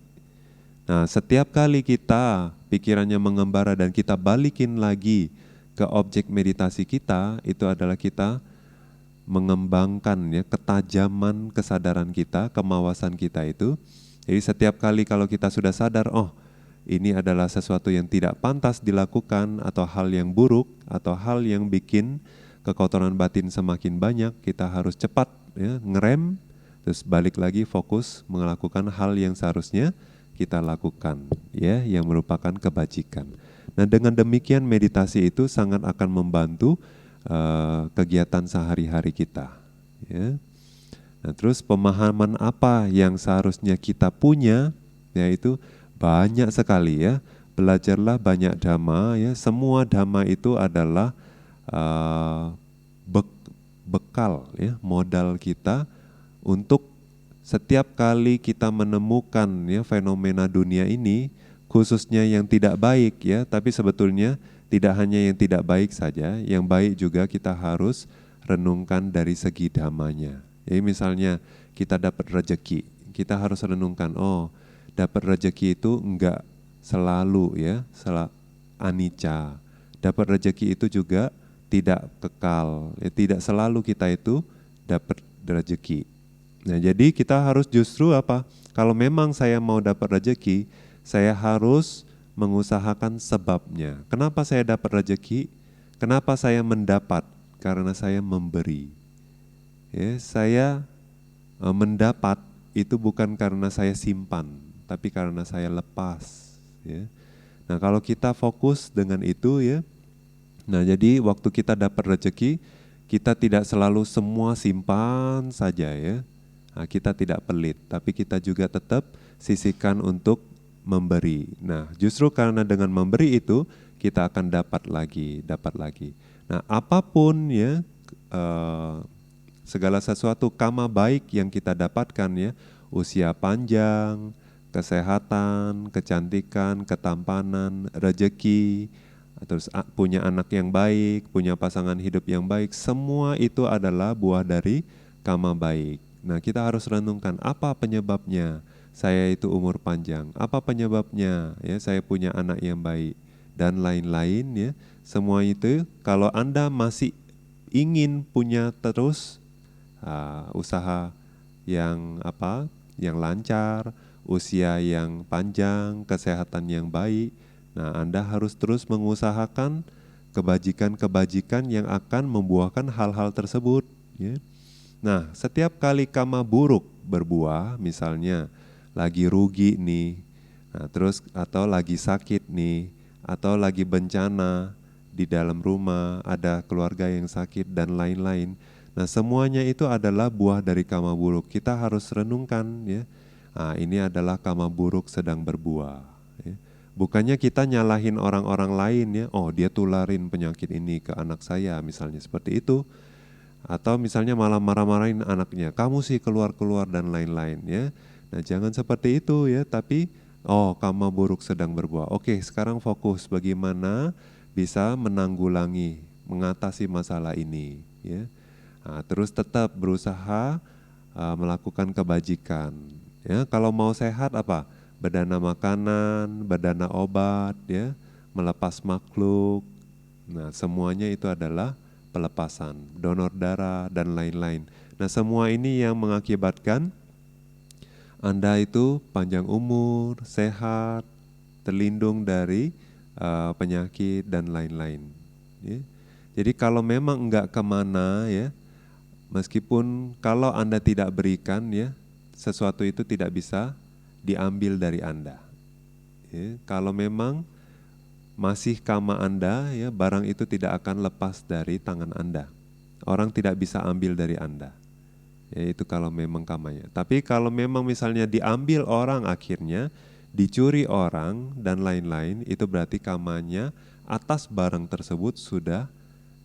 Nah, setiap kali kita pikirannya mengembara dan kita balikin lagi ke objek meditasi kita, itu adalah kita mengembangkan ya ketajaman kesadaran kita, kemawasan kita itu. Jadi setiap kali kalau kita sudah sadar, oh ini adalah sesuatu yang tidak pantas dilakukan atau hal yang buruk atau hal yang bikin kekotoran batin semakin banyak, kita harus cepat ya, ngerem, terus balik lagi fokus melakukan hal yang seharusnya kita lakukan, ya, yang merupakan kebajikan. Nah, dengan demikian meditasi itu sangat akan membantu kegiatan sehari-hari kita. Ya. Nah, terus pemahaman apa yang seharusnya kita punya, yaitu banyak sekali ya. Belajarlah banyak dhamma, ya. Semua dhamma itu adalah bekal ya, modal kita untuk setiap kali kita menemukan ya fenomena dunia ini, khususnya yang tidak baik ya, tapi sebetulnya tidak hanya yang tidak baik saja, yang baik juga kita harus renungkan dari segi dhammanya. Jadi misalnya kita dapat rezeki, kita harus renungkan, oh dapat rezeki itu enggak selalu ya, anicca. Dapat rezeki itu juga tidak kekal, ya, tidak selalu kita itu dapat rezeki. Nah, jadi kita harus justru apa? Kalau memang saya mau dapat rezeki, saya harus mengusahakan sebabnya. Kenapa saya dapat rezeki? Kenapa saya mendapat? Karena saya memberi. Ya, saya mendapat itu bukan karena saya simpan, tapi karena saya lepas. Ya. Nah, kalau kita fokus dengan itu ya, nah jadi waktu kita dapat rezeki, kita tidak selalu semua simpan saja ya. Nah, kita tidak pelit, tapi kita juga tetap sisihkan untuk memberi. Nah, justru karena dengan memberi itu kita akan dapat lagi. Nah, apapun ya, segala sesuatu kama baik yang kita dapatkan ya, usia panjang, kesehatan, kecantikan, ketampanan, rezeki, terus punya anak yang baik, punya pasangan hidup yang baik, semua itu adalah buah dari kama baik. Nah, kita harus renungkan apa penyebabnya saya itu umur panjang, apa penyebabnya ya saya punya anak yang baik dan lain-lain ya. Semua itu kalau Anda masih ingin punya terus usaha yang yang lancar, usia yang panjang, kesehatan yang baik. Nah, Anda harus terus mengusahakan kebajikan-kebajikan yang akan membuahkan hal-hal tersebut. Ya. Nah, setiap kali kama buruk berbuah, misalnya lagi rugi nih, nah, terus atau lagi sakit nih, atau lagi bencana di dalam rumah, ada keluarga yang sakit dan lain-lain. Nah, semuanya itu adalah buah dari kama buruk. Kita harus renungkan ya. Nah, ini adalah kama buruk sedang berbuah. Ya. Bukannya kita nyalahin orang-orang lain ya. Oh, dia tularin penyakit ini ke anak saya, misalnya seperti itu. Atau misalnya malah marah-marahin anaknya. Kamu sih keluar-keluar dan lain-lain ya. Nah, jangan seperti itu ya. Tapi kama buruk sedang berbuah. Oke, sekarang fokus bagaimana bisa menanggulangi, mengatasi masalah ini ya. Nah, terus tetap berusaha melakukan kebajikan. Ya, kalau mau sehat apa? Berdana makanan, berdana obat, ya, melepas makhluk. Nah, semuanya itu adalah pelepasan, donor darah dan lain-lain. Nah, semua ini yang mengakibatkan Anda itu panjang umur, sehat, terlindung dari penyakit dan lain-lain. Ya. Jadi kalau memang enggak kemana ya, meskipun kalau Anda tidak berikan ya, sesuatu itu tidak bisa diambil dari Anda. Ya, kalau memang masih kama Anda ya, barang itu tidak akan lepas dari tangan Anda. Orang tidak bisa ambil dari Anda. Ya, itu kalau memang kamanya. Tapi kalau memang misalnya diambil orang akhirnya, dicuri orang dan lain-lain, itu berarti kamanya atas barang tersebut sudah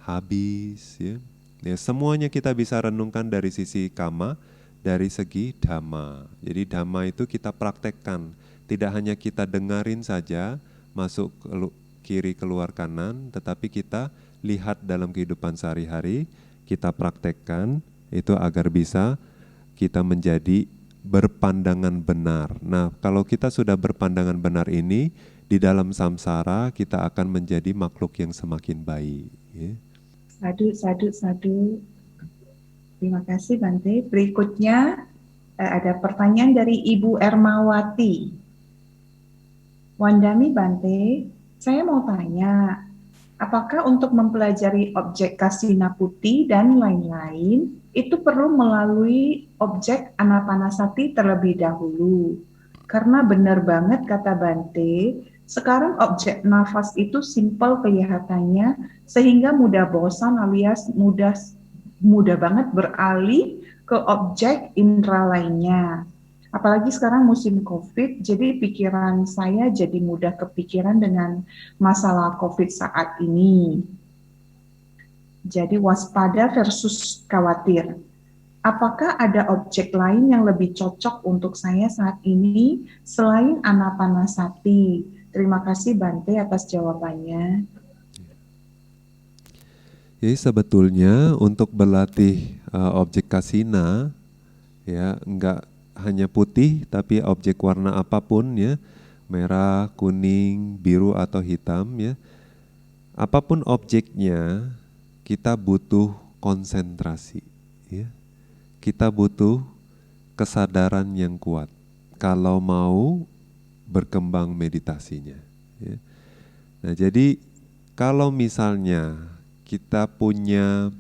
habis ya. Ya, semuanya kita bisa renungkan dari sisi kama, dari segi dhamma. Jadi dhamma itu kita praktekkan, tidak hanya kita dengarin saja, masuk kiri keluar kanan, tetapi kita lihat dalam kehidupan sehari-hari, kita praktekkan itu agar bisa kita menjadi berpandangan benar. Nah, kalau kita sudah berpandangan benar ini, di dalam samsara kita akan menjadi makhluk yang semakin baik. Ya. Sadu. Terima kasih Bante. Berikutnya ada pertanyaan dari Ibu Ermawati. Wandami Bante, saya mau tanya, apakah untuk mempelajari objek kasina putih dan lain-lain, itu perlu melalui objek anapanasati terlebih dahulu? Karena benar banget kata Bante, sekarang objek nafas itu simpel kelihatannya, sehingga mudah bosan alias mudah banget beralih ke objek indera lainnya. Apalagi sekarang musim COVID, jadi pikiran saya jadi mudah kepikiran dengan masalah COVID saat ini. Jadi waspada versus khawatir. Apakah ada objek lain yang lebih cocok untuk saya saat ini selain anapanasati? Terima kasih Bante atas jawabannya. Jadi sebetulnya untuk berlatih objek kasina ya enggak hanya putih tapi objek warna apapun ya, merah, kuning, biru atau hitam ya. Apapun objeknya, kita butuh konsentrasi ya. Kita butuh kesadaran yang kuat kalau mau berkembang meditasinya ya. Nah, jadi kalau misalnya kita punya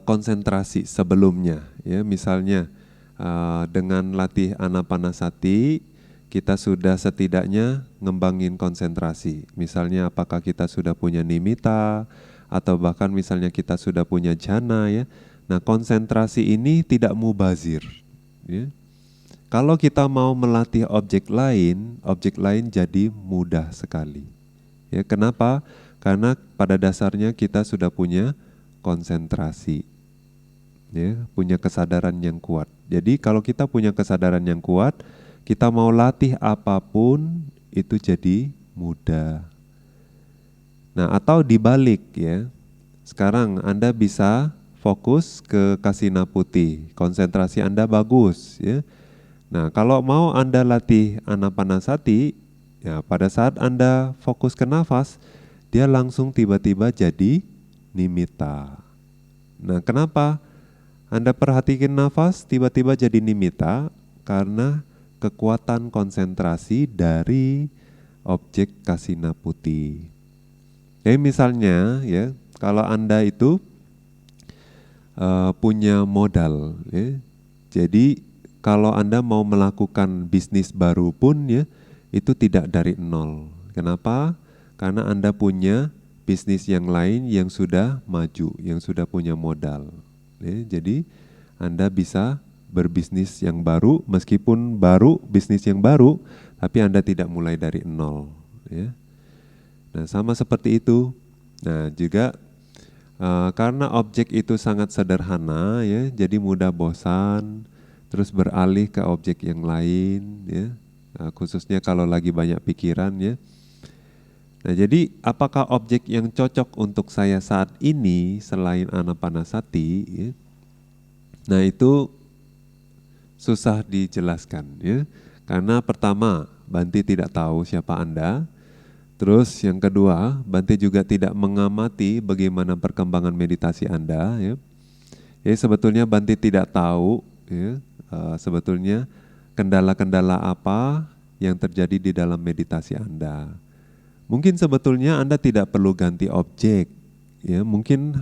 konsentrasi sebelumnya ya, misalnya dengan latih Anapanasati kita sudah setidaknya ngembangin konsentrasi. Misalnya apakah kita sudah punya nimitta atau bahkan misalnya kita sudah punya jhana ya. Nah, konsentrasi ini tidak mubazir ya. Kalau kita mau melatih objek lain jadi mudah sekali. Ya, kenapa? Karena pada dasarnya kita sudah punya konsentrasi. Ya, punya kesadaran yang kuat. Jadi kalau kita punya kesadaran yang kuat, kita mau latih apapun itu jadi mudah. Nah, atau dibalik ya. Sekarang Anda bisa fokus ke kasina putih, konsentrasi Anda bagus ya. Nah, kalau mau Anda latih Anapanasati, ya pada saat Anda fokus ke nafas, dia langsung tiba-tiba jadi nimitta. Nah, kenapa Anda perhatikan nafas tiba-tiba jadi nimitta? Karena kekuatan konsentrasi dari objek kasina putih. Jadi misalnya ya, kalau Anda itu punya modal ya, jadi kalau Anda mau melakukan bisnis baru pun ya, itu tidak dari nol. Kenapa? Karena Anda punya bisnis yang lain yang sudah maju, yang sudah punya modal. Ya, jadi Anda bisa berbisnis yang baru, meskipun baru, bisnis yang baru, tapi Anda tidak mulai dari nol. Ya. Nah, sama seperti itu. Nah, juga karena objek itu sangat sederhana, ya, jadi mudah bosan, terus beralih ke objek yang lain ya, khususnya kalau lagi banyak pikiran ya. Nah, jadi apakah objek yang cocok untuk saya saat ini selain Anapanasati ya? Nah, itu susah dijelaskan ya. Karena pertama, Bante tidak tahu siapa Anda. Terus yang kedua, Bante juga tidak mengamati bagaimana perkembangan meditasi Anda ya. Ya, sebetulnya Bante tidak tahu ya, sebetulnya kendala-kendala apa yang terjadi di dalam meditasi Anda. Mungkin sebetulnya Anda tidak perlu ganti objek, ya. Mungkin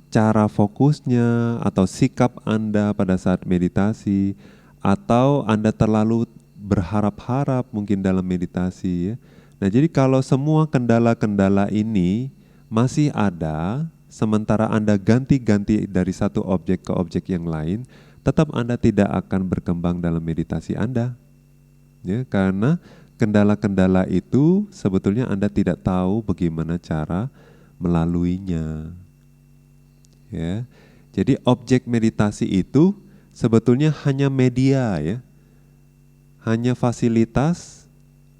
cara fokusnya atau sikap Anda pada saat meditasi, atau Anda terlalu berharap-harap mungkin dalam meditasi. Ya. Nah, jadi kalau semua kendala-kendala ini masih ada, sementara Anda ganti-ganti dari satu objek ke objek yang lain, tetap Anda tidak akan berkembang dalam meditasi Anda. Ya, karena kendala-kendala itu sebetulnya Anda tidak tahu bagaimana cara melaluinya. Ya. Jadi objek meditasi itu sebetulnya hanya media ya. Hanya fasilitas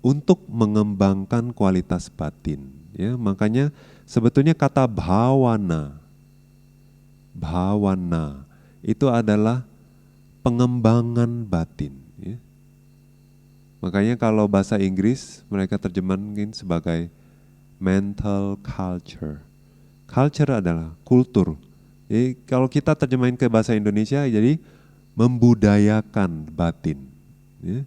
untuk mengembangkan kualitas batin. Ya, makanya sebetulnya kata bhavana itu adalah pengembangan batin. Ya. Makanya kalau bahasa Inggris mereka terjemahkan sebagai mental culture. Culture adalah kultur. Jadi kalau kita terjemahin ke bahasa Indonesia jadi membudayakan batin. Ya.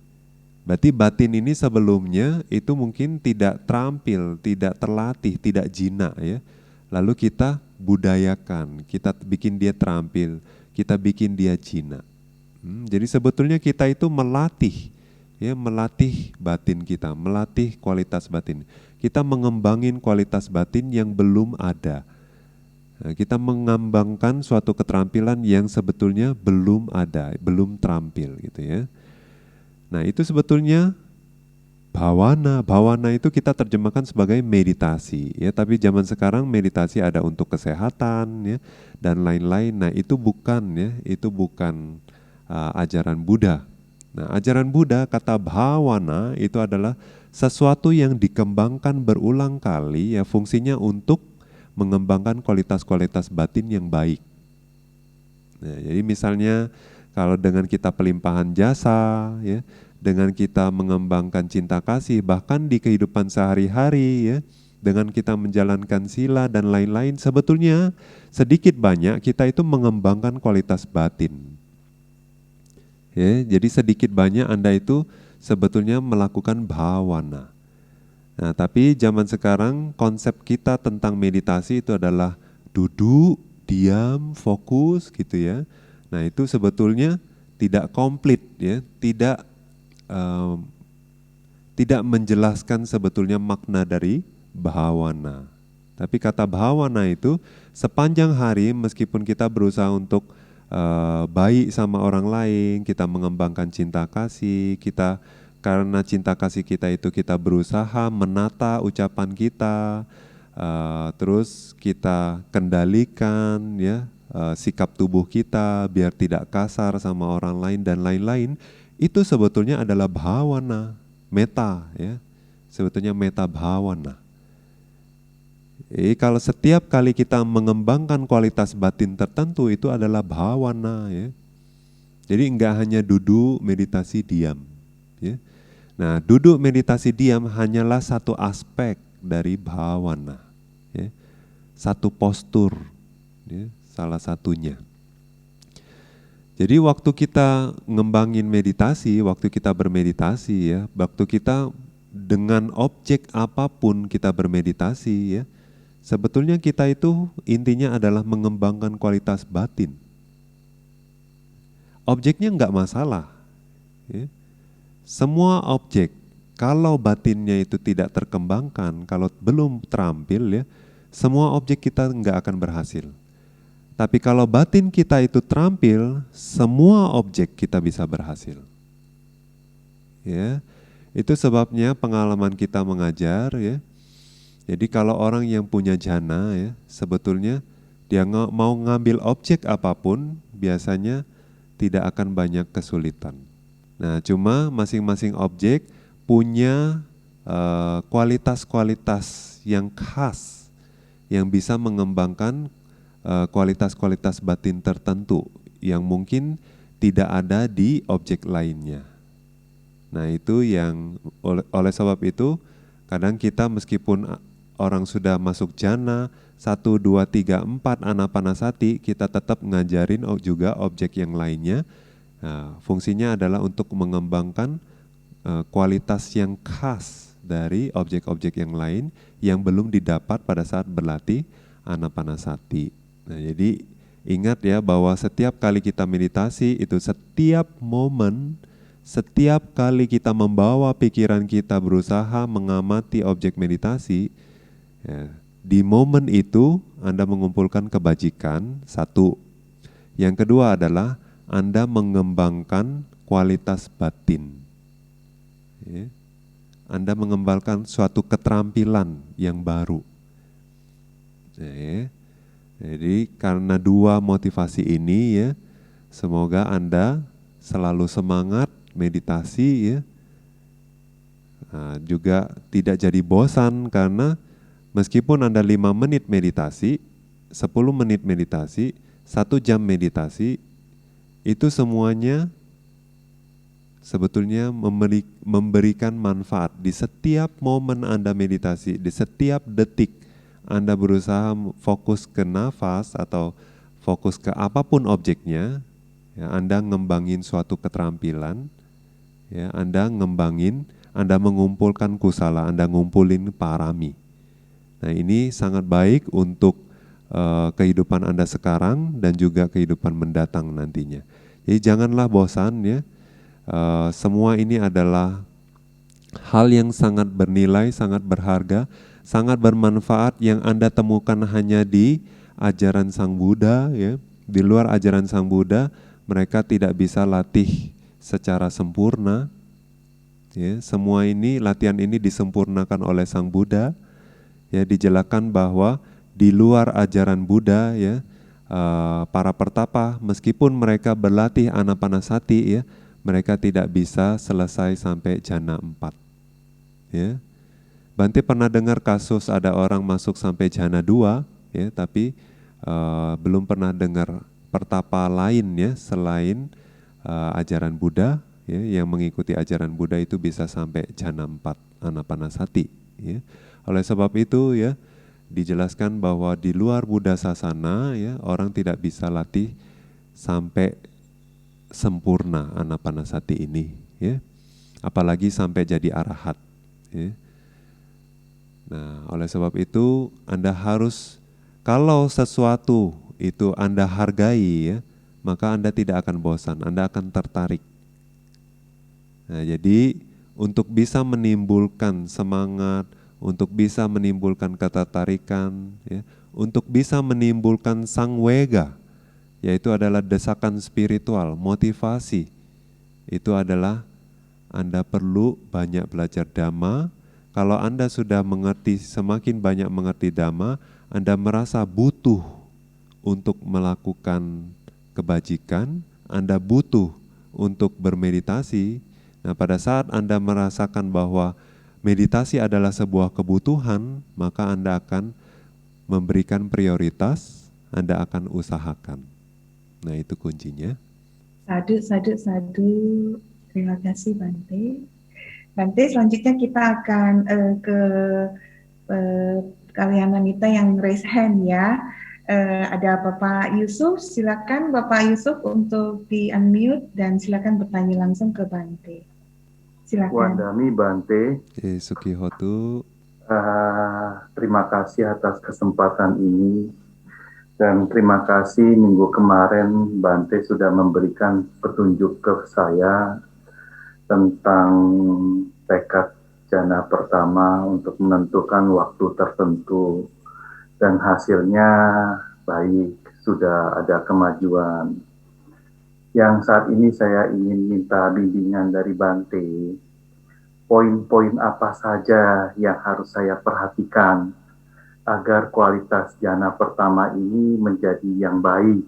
Berarti batin ini sebelumnya itu mungkin tidak terampil, tidak terlatih, tidak jinak ya. Lalu kita budayakan, kita bikin dia terampil, kita bikin dia jinak. Jadi sebetulnya kita itu melatih, ya, melatih batin kita, melatih kualitas batin. Kita mengembangin kualitas batin yang belum ada. Nah, kita mengembangkan suatu keterampilan yang sebetulnya belum ada, belum terampil gitu ya. Nah, itu sebetulnya bhavana. Bhavana itu kita terjemahkan sebagai meditasi ya, tapi zaman sekarang meditasi ada untuk kesehatan ya dan lain-lain. Nah, itu bukan ya, itu bukan ajaran Buddha. Nah, ajaran Buddha kata bhavana itu adalah sesuatu yang dikembangkan berulang kali ya, fungsinya untuk mengembangkan kualitas-kualitas batin yang baik. Nah, jadi misalnya Kalau dengan kita pelimpahan jasa, ya, dengan kita mengembangkan cinta kasih, bahkan di kehidupan sehari-hari, ya, dengan kita menjalankan sila dan lain-lain, sebetulnya sedikit banyak kita itu mengembangkan kualitas batin. Ya, jadi sedikit banyak Anda itu sebetulnya melakukan bhawana. Nah, tapi zaman sekarang konsep kita tentang meditasi itu adalah duduk, diam, fokus gitu ya. Nah, itu sebetulnya tidak komplit ya, tidak menjelaskan sebetulnya makna dari bhawana. Tapi kata bhawana itu sepanjang hari meskipun kita berusaha untuk baik sama orang lain, kita mengembangkan cinta kasih, kita karena cinta kasih kita itu kita berusaha menata ucapan kita, terus kita kendalikan ya sikap tubuh kita biar tidak kasar sama orang lain dan lain-lain, itu sebetulnya adalah bhawana, meta ya, sebetulnya meta bhawana. Kalau setiap kali kita mengembangkan kualitas batin tertentu itu adalah bhawana ya. Jadi enggak hanya duduk meditasi diam ya. Nah, duduk meditasi diam hanyalah satu aspek dari bhawana ya. Satu postur ya, salah satunya. Jadi waktu kita ngembangin meditasi, waktu kita bermeditasi ya, waktu kita dengan objek apapun kita bermeditasi ya, sebetulnya kita itu intinya adalah mengembangkan kualitas batin. Objeknya enggak masalah. Ya. Semua objek, kalau batinnya itu tidak terkembangkan, kalau belum terampil ya, semua objek kita enggak akan berhasil. Tapi kalau batin kita itu terampil, semua objek kita bisa berhasil. Ya, itu sebabnya pengalaman kita mengajar ya. Jadi kalau orang yang punya jhana ya, sebetulnya dia mau ngambil objek apapun biasanya tidak akan banyak kesulitan. Nah, cuma masing-masing objek punya kualitas-kualitas yang khas yang bisa mengembangkan kualitas-kualitas batin tertentu yang mungkin tidak ada di objek lainnya. Nah, itu yang oleh sebab itu kadang kita meskipun orang sudah masuk jhana 1, 2, 3, 4 anapanasati, kita tetap ngajarin juga objek yang lainnya. Nah, fungsinya adalah untuk mengembangkan kualitas yang khas dari objek-objek yang lain yang belum didapat pada saat berlatih anapanasati. Nah, jadi ingat ya bahwa setiap kali kita meditasi itu setiap momen, setiap kali kita membawa pikiran kita berusaha mengamati objek meditasi, ya, di momen itu Anda mengumpulkan kebajikan, satu. Yang kedua adalah Anda mengembangkan kualitas batin. Ya. Anda mengembangkan suatu keterampilan yang baru. Ya. Jadi karena dua motivasi ini ya, semoga Anda selalu semangat meditasi ya. Nah, juga tidak jadi bosan karena meskipun Anda 5 menit meditasi, 10 menit meditasi, 1 jam meditasi, itu semuanya sebetulnya memberikan manfaat. Di setiap momen Anda meditasi, di setiap detik Anda berusaha fokus ke nafas atau fokus ke apapun objeknya, ya, Anda ngembangin suatu keterampilan, ya, Anda mengumpulkan kusala, Anda ngumpulin parami. Nah, ini sangat baik untuk kehidupan Anda sekarang dan juga kehidupan mendatang nantinya. Jadi janganlah bosan ya. Semua ini adalah hal yang sangat bernilai, sangat berharga, sangat bermanfaat yang Anda temukan hanya di ajaran Sang Buddha ya. Di luar ajaran Sang Buddha, mereka tidak bisa latih secara sempurna. Ya, semua ini, latihan ini disempurnakan oleh Sang Buddha. Ya, dijelaskan bahwa di luar ajaran Buddha ya, para pertapa meskipun mereka berlatih anapanasati ya, mereka tidak bisa selesai sampai jhana 4. Ya. Bante pernah dengar kasus ada orang masuk sampai jhana 2 ya, tapi belum pernah dengar pertapa lain ya selain ajaran Buddha, ya, yang mengikuti ajaran Buddha itu bisa sampai jana 4 anapanasati. Ya. Oleh sebab itu ya dijelaskan bahwa di luar Buddha sasana ya orang tidak bisa latih sampai sempurna anapanasati ini, ya. Apalagi sampai jadi arahat. Ya. Nah, oleh sebab itu Anda harus, kalau sesuatu itu Anda hargai ya, maka Anda tidak akan bosan, Anda akan tertarik. Nah, jadi untuk bisa menimbulkan semangat, untuk bisa menimbulkan ketertarikan, ya, untuk bisa menimbulkan sangwega, yaitu adalah desakan spiritual, motivasi, itu adalah Anda perlu banyak belajar Dhamma. Kalau Anda sudah mengerti, semakin banyak mengerti Dhamma, Anda merasa butuh untuk melakukan kebajikan, Anda butuh untuk bermeditasi. Nah, pada saat Anda merasakan bahwa meditasi adalah sebuah kebutuhan, maka Anda akan memberikan prioritas, Anda akan usahakan. Nah, itu kuncinya. Sadu, sadu, sadu. Terima kasih Bante. Bante, selanjutnya kita akan ke kalian wanita yang raise hand ya. Ada Bapak Yusuf, silakan Bapak Yusuf untuk di unmute dan silakan bertanya langsung ke Bante. Silakan. Wandami Bante, Sukihotu. terima kasih atas kesempatan ini dan terima kasih minggu kemarin Bante sudah memberikan petunjuk ke saya tentang tekad jana pertama untuk menentukan waktu tertentu dan hasilnya baik, sudah ada kemajuan. Yang saat ini saya ingin minta bimbingan dari Bante, poin-poin apa saja yang harus saya perhatikan agar kualitas jana pertama ini menjadi yang baik,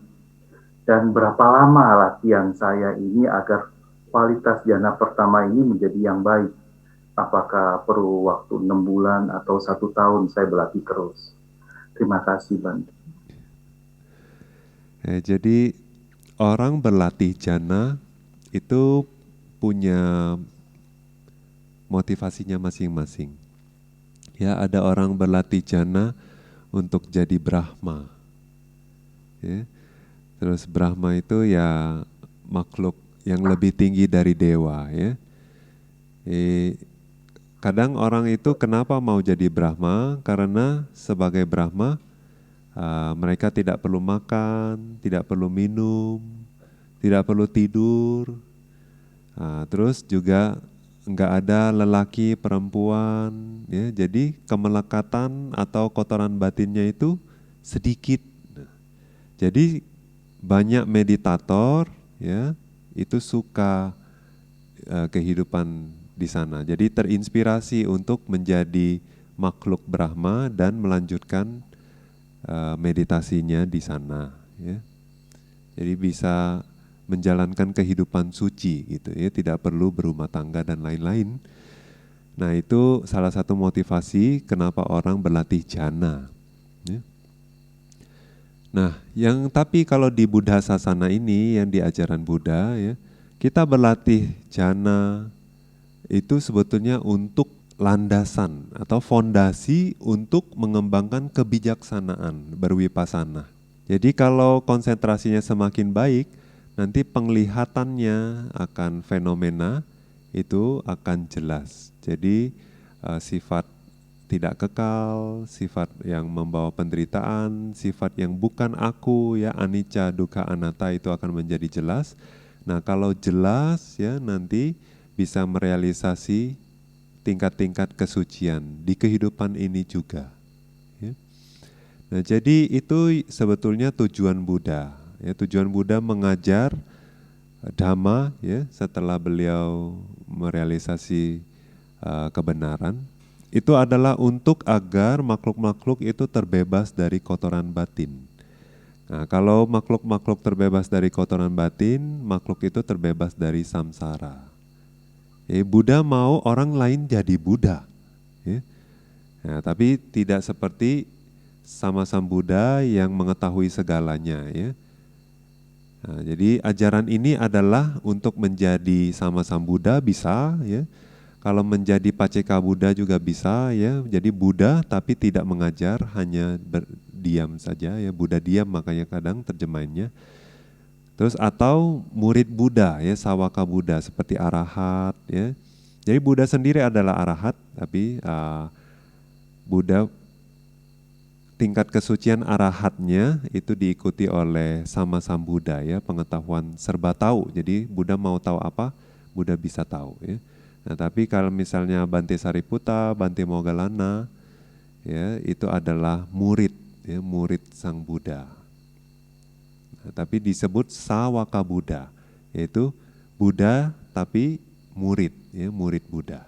dan berapa lama latihan saya ini agar kualitas jana pertama ini menjadi yang baik. Apakah perlu waktu 6 bulan atau 1 tahun saya berlatih terus? Terima kasih Bante. Jadi orang berlatih jana itu punya motivasinya masing-masing. Ya, ada orang berlatih jana untuk jadi Brahma. Ya. Terus Brahma itu ya makhluk yang lebih tinggi dari dewa. Ya. Kadang orang itu kenapa mau jadi Brahma? Karena sebagai Brahma mereka tidak perlu makan, tidak perlu minum, tidak perlu tidur. Terus juga enggak ada lelaki perempuan, ya. Jadi kemelekatan atau kotoran batinnya itu sedikit. Jadi banyak meditator, ya, itu suka kehidupan di sana. Jadi terinspirasi untuk menjadi makhluk Brahma dan melanjutkan meditasinya di sana. Ya. Jadi bisa menjalankan kehidupan suci gitu ya, tidak perlu berumah tangga dan lain-lain. Nah, itu salah satu motivasi kenapa orang berlatih jana. Ya. Nah, tapi kalau di Buddha Sasana ini yang di ajaran Buddha ya, kita berlatih jana itu sebetulnya untuk landasan atau fondasi untuk mengembangkan kebijaksanaan berwipasana. Jadi kalau konsentrasinya semakin baik, nanti penglihatannya akan fenomena itu akan jelas. Jadi sifat tidak kekal, sifat yang membawa penderitaan, sifat yang bukan aku ya, anicca, dukkha, anatta itu akan menjadi jelas. Nah, kalau jelas ya nanti bisa merealisasi tingkat-tingkat kesucian di kehidupan ini juga. Ya. Nah, jadi itu sebetulnya tujuan Buddha. Ya, tujuan Buddha mengajar Dhamma ya, setelah beliau merealisasi kebenaran, itu adalah untuk agar makhluk-makhluk itu terbebas dari kotoran batin. Nah, kalau makhluk-makhluk terbebas dari kotoran batin, makhluk itu terbebas dari samsara. Buddha mau orang lain jadi Buddha. Ya. Nah, tapi tidak seperti sama Sang Buddha yang mengetahui segalanya. Ya. Nah, jadi ajaran ini adalah untuk menjadi sama Sambuddha bisa ya. Kalau menjadi Paceka Buddha juga bisa ya. Jadi Buddha tapi tidak mengajar, hanya berdiam saja ya. Buddha diam makanya kadang terjemahannya. Terus atau murid Buddha ya, Sawaka Buddha seperti arahat ya. Jadi Buddha sendiri adalah arahat, tapi Buddha tingkat kesucian arahatnya itu diikuti oleh sama Sambuddha ya, pengetahuan serba tahu. Jadi Buddha mau tahu apa, Buddha bisa tahu ya. Nah, tapi kalau misalnya Bante Sariputta, Bante Moggallana ya, itu adalah murid ya, murid Sang Buddha. Nah, tapi disebut Sawaka Buddha, yaitu Buddha tapi murid ya, murid Buddha.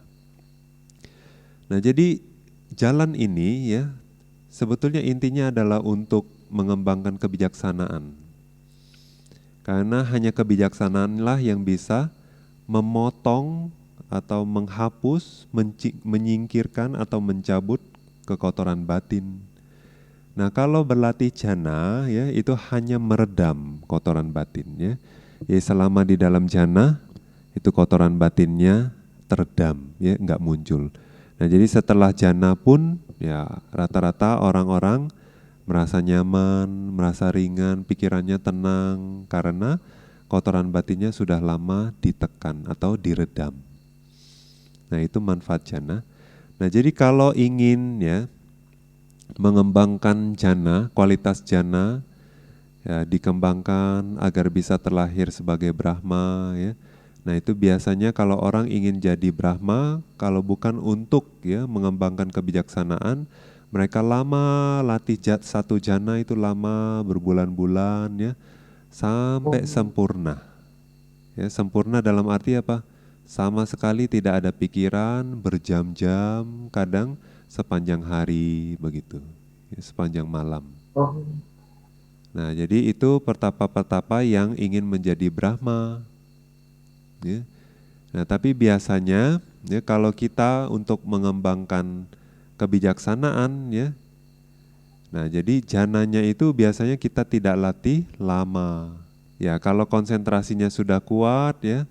Nah, jadi jalan ini ya sebetulnya intinya adalah untuk mengembangkan kebijaksanaan. Karena hanya kebijaksanaanlah yang bisa memotong atau menghapus, menyingkirkan atau mencabut kekotoran batin. Nah, kalau berlatih jana ya itu hanya meredam kotoran batin ya. Ya selama di dalam jana itu kotoran batinnya teredam ya, enggak muncul. Nah, jadi setelah jana pun ya rata-rata orang-orang merasa nyaman, merasa ringan, pikirannya tenang karena kotoran batinnya sudah lama ditekan atau diredam. Nah, itu manfaat jana. Nah, jadi kalau ingin ya mengembangkan jana, kualitas jana ya dikembangkan agar bisa terlahir sebagai Brahma ya. Nah, itu biasanya kalau orang ingin jadi Brahma, kalau bukan untuk ya mengembangkan kebijaksanaan, mereka lama latih satu jana itu lama berbulan-bulan ya sampai sempurna. Ya, sempurna dalam arti apa? Sama sekali tidak ada pikiran, berjam-jam, kadang sepanjang hari begitu, ya, sepanjang malam. Nah, jadi itu pertapa-pertapa yang ingin menjadi Brahma. Ya. Nah, tapi biasanya ya kalau kita untuk mengembangkan kebijaksanaan ya, nah jadi jananya itu biasanya kita tidak latih lama. Ya kalau konsentrasinya sudah kuat ya,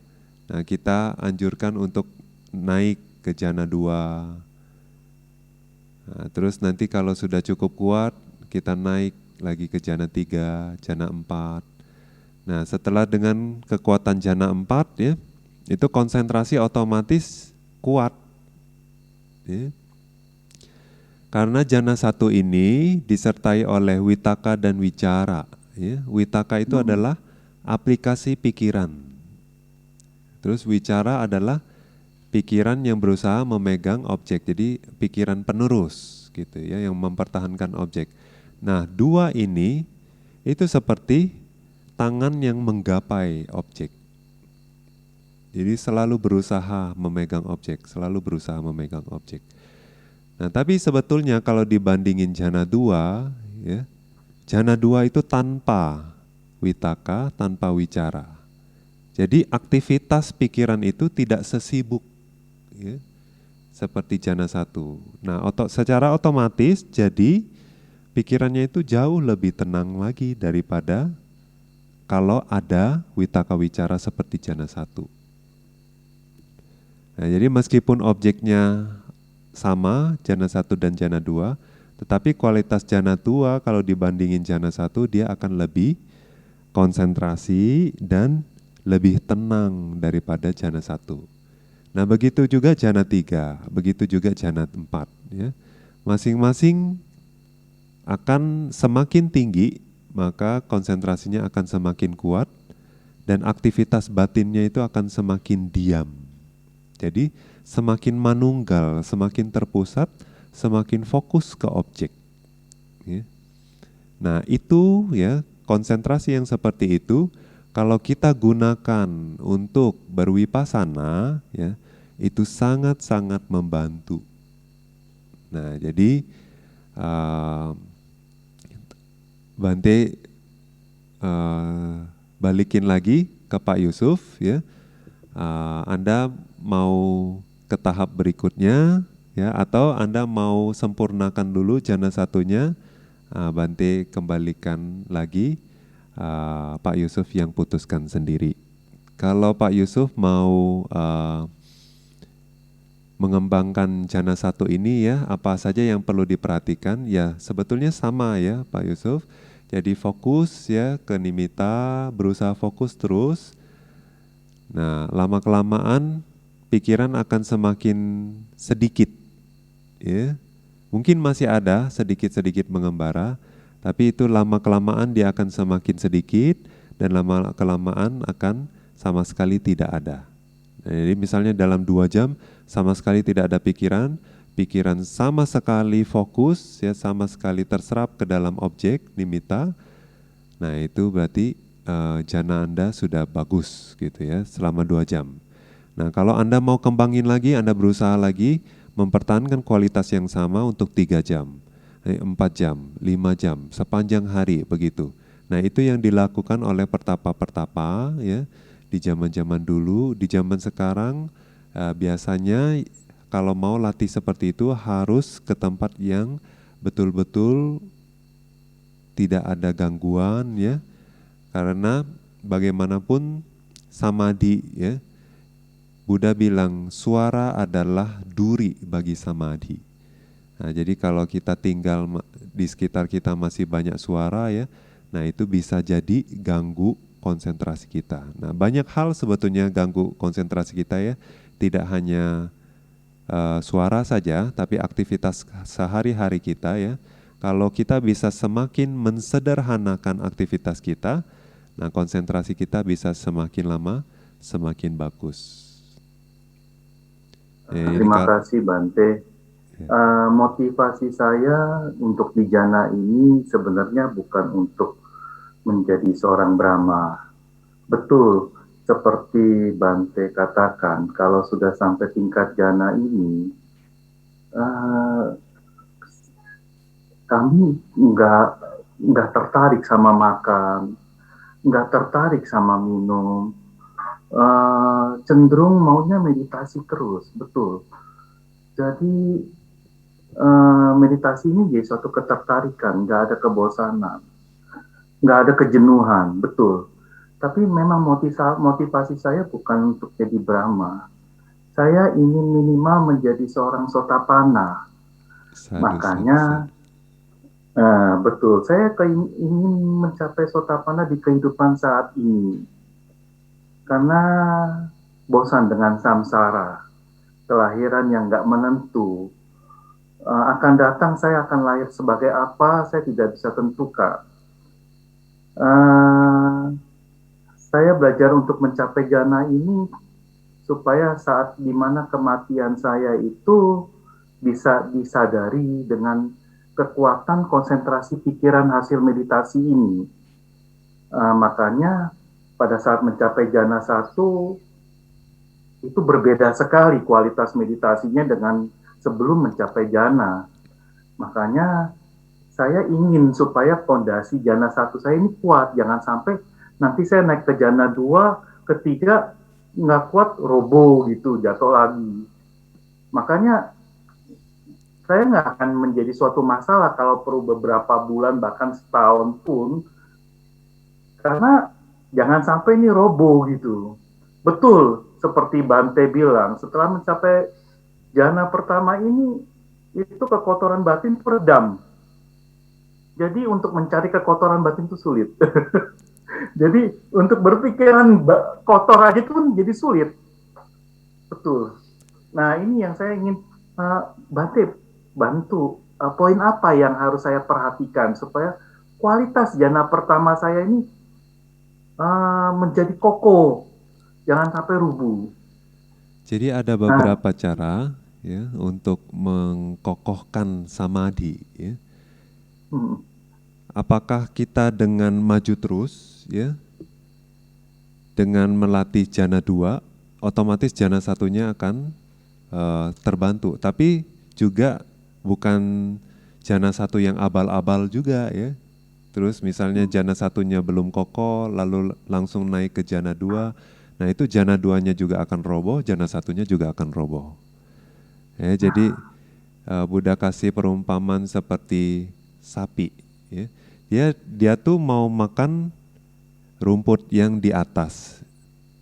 nah kita anjurkan untuk naik ke jana 2. Nah, terus nanti kalau sudah cukup kuat, kita naik lagi ke jana 3, jana 4. Nah, setelah dengan kekuatan jana 4 ya, itu konsentrasi otomatis kuat. Ya. Karena jana 1 ini disertai oleh witaka dan wicara. Ya. Witaka itu adalah aplikasi pikiran. Terus wicara adalah pikiran yang berusaha memegang objek. Jadi pikiran penerus gitu ya, yang mempertahankan objek. Nah, 2 ini itu seperti tangan yang menggapai objek. Jadi selalu berusaha memegang objek, selalu berusaha memegang objek. Nah, tapi sebetulnya kalau dibandingin jana 2, ya, jana 2 itu tanpa witaka, tanpa wicara. Jadi aktivitas pikiran itu tidak sesibuk, ya, seperti jana 1. Nah, secara otomatis jadi pikirannya itu jauh lebih tenang lagi daripada kalau ada witaka wicara seperti jana 1. Nah, jadi meskipun objeknya sama, jana 1 dan jana 2, tetapi kualitas jana 2 kalau dibandingin jana 1 dia akan lebih konsentrasi dan lebih tenang daripada jana 1. Nah, begitu juga jana 3, begitu juga jana 4. Ya. Masing-masing akan semakin tinggi, maka konsentrasinya akan semakin kuat dan aktivitas batinnya itu akan semakin diam. Jadi semakin manunggal, semakin terpusat, semakin fokus ke objek. Ya. Nah, itu ya konsentrasi yang seperti itu kalau kita gunakan untuk berwipasana ya, itu sangat-sangat membantu. Nah, jadi Bante balikin lagi ke Pak Yusuf ya. Anda mau ke tahap berikutnya ya, atau Anda mau sempurnakan dulu jana 1-nya, Bante kembalikan lagi Pak Yusuf yang putuskan sendiri. Kalau Pak Yusuf mau mengembangkan jana satu ini ya, apa saja yang perlu diperhatikan? Ya sebetulnya sama ya Pak Yusuf. Jadi fokus ya ke nimitta, berusaha fokus terus. Nah lama-kelamaan pikiran akan semakin sedikit ya. Mungkin masih ada sedikit-sedikit mengembara, tapi itu lama-kelamaan dia akan semakin sedikit dan lama-kelamaan akan sama sekali tidak ada. Nah, jadi misalnya dalam 2 jam sama sekali tidak ada pikiran, pikiran sama sekali fokus, ya sama sekali terserap ke dalam objek nimitta. Nah itu berarti jana Anda sudah bagus gitu ya selama 2 jam. Nah kalau Anda mau kembangin lagi, Anda berusaha lagi mempertahankan kualitas yang sama untuk 3 jam, 4 jam, 5 jam, sepanjang hari begitu. Nah itu yang dilakukan oleh pertapa-pertapa ya di zaman-zaman dulu. Di zaman sekarang biasanya kalau mau latih seperti itu harus ke tempat yang betul-betul tidak ada gangguan ya, karena bagaimanapun samadhi ya, Buddha bilang suara adalah duri bagi samadhi. Nah, jadi kalau kita tinggal di sekitar kita masih banyak suara ya, nah itu bisa jadi ganggu konsentrasi kita. Nah banyak hal sebetulnya ganggu konsentrasi kita ya, tidak hanya suara saja, tapi aktivitas sehari-hari kita ya. Kalau kita bisa semakin mensederhanakan aktivitas kita, nah konsentrasi kita bisa semakin lama semakin bagus. Terima kasih Bante. Motivasi saya untuk di jana ini sebenarnya bukan untuk menjadi seorang Brahma. Betul, seperti Bante katakan, kalau sudah sampai tingkat jana ini, kami nggak tertarik sama makan, nggak tertarik sama minum, cenderung maunya meditasi terus, betul. Jadi meditasi ini jadi suatu ketertarikan, nggak ada kebosanan, nggak ada kejenuhan, betul. Tapi memang motivasi saya bukan untuk jadi Brahma. Saya ingin minimal menjadi seorang Sotapanna. Makanya, betul, saya ingin mencapai Sotapanna di kehidupan saat ini. Karena bosan dengan samsara, kelahiran yang nggak menentu. Akan datang saya akan lahir sebagai apa, saya tidak bisa tentukan. Saya belajar untuk mencapai jana ini supaya saat dimana kematian saya itu bisa disadari dengan kekuatan konsentrasi pikiran hasil meditasi ini. Makanya pada saat mencapai jana 1 itu berbeda sekali kualitas meditasinya dengan sebelum mencapai jana. Makanya saya ingin supaya fondasi jana 1 saya ini kuat, jangan sampai nanti saya naik ke jana 2, ketiga nggak kuat, roboh gitu, jatuh lagi. Makanya saya nggak akan menjadi suatu masalah kalau perlu beberapa bulan bahkan setahun pun, karena jangan sampai ini roboh gitu. Betul, seperti Bante bilang, setelah mencapai jana pertama ini, itu kekotoran batin peredam. Jadi untuk mencari kekotoran batin itu sulit. Jadi untuk berpikiran kotor aja itu pun jadi sulit. Betul. Nah ini yang saya ingin Bante bantu. Poin apa yang harus saya perhatikan supaya kualitas jana pertama saya ini menjadi kokoh, jangan sampai rubuh. Jadi ada beberapa cara ya untuk mengkokohkan samadhi ya. Apakah kita dengan maju terus ya, dengan melatih jana 2, otomatis jana 1-nya akan terbantu. Tapi juga bukan jana 1 yang abal-abal juga ya. Terus misalnya jana 1-nya belum kokoh, lalu langsung naik ke jana 2. Nah itu jana 2-nya juga akan roboh, jana 1-nya juga akan roboh. Ya, jadi Buddha kasih perumpamaan seperti sapi. Ya. Dia tuh mau makan rumput yang di atas.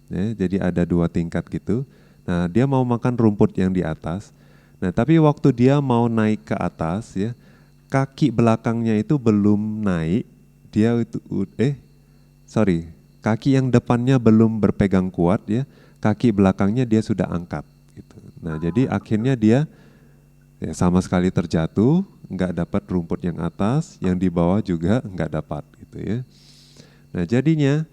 Ya, jadi ada 2 tingkat gitu. Nah, dia mau makan rumput yang di atas. Nah, tapi waktu dia mau naik ke atas ya, kaki belakangnya itu belum naik, dia itu kaki yang depannya belum berpegang kuat ya, kaki belakangnya dia sudah angkat gitu. Nah, jadi akhirnya dia ya sama sekali terjatuh, nggak dapat rumput yang atas, yang di bawah juga nggak dapat gitu ya. Nah, jadinya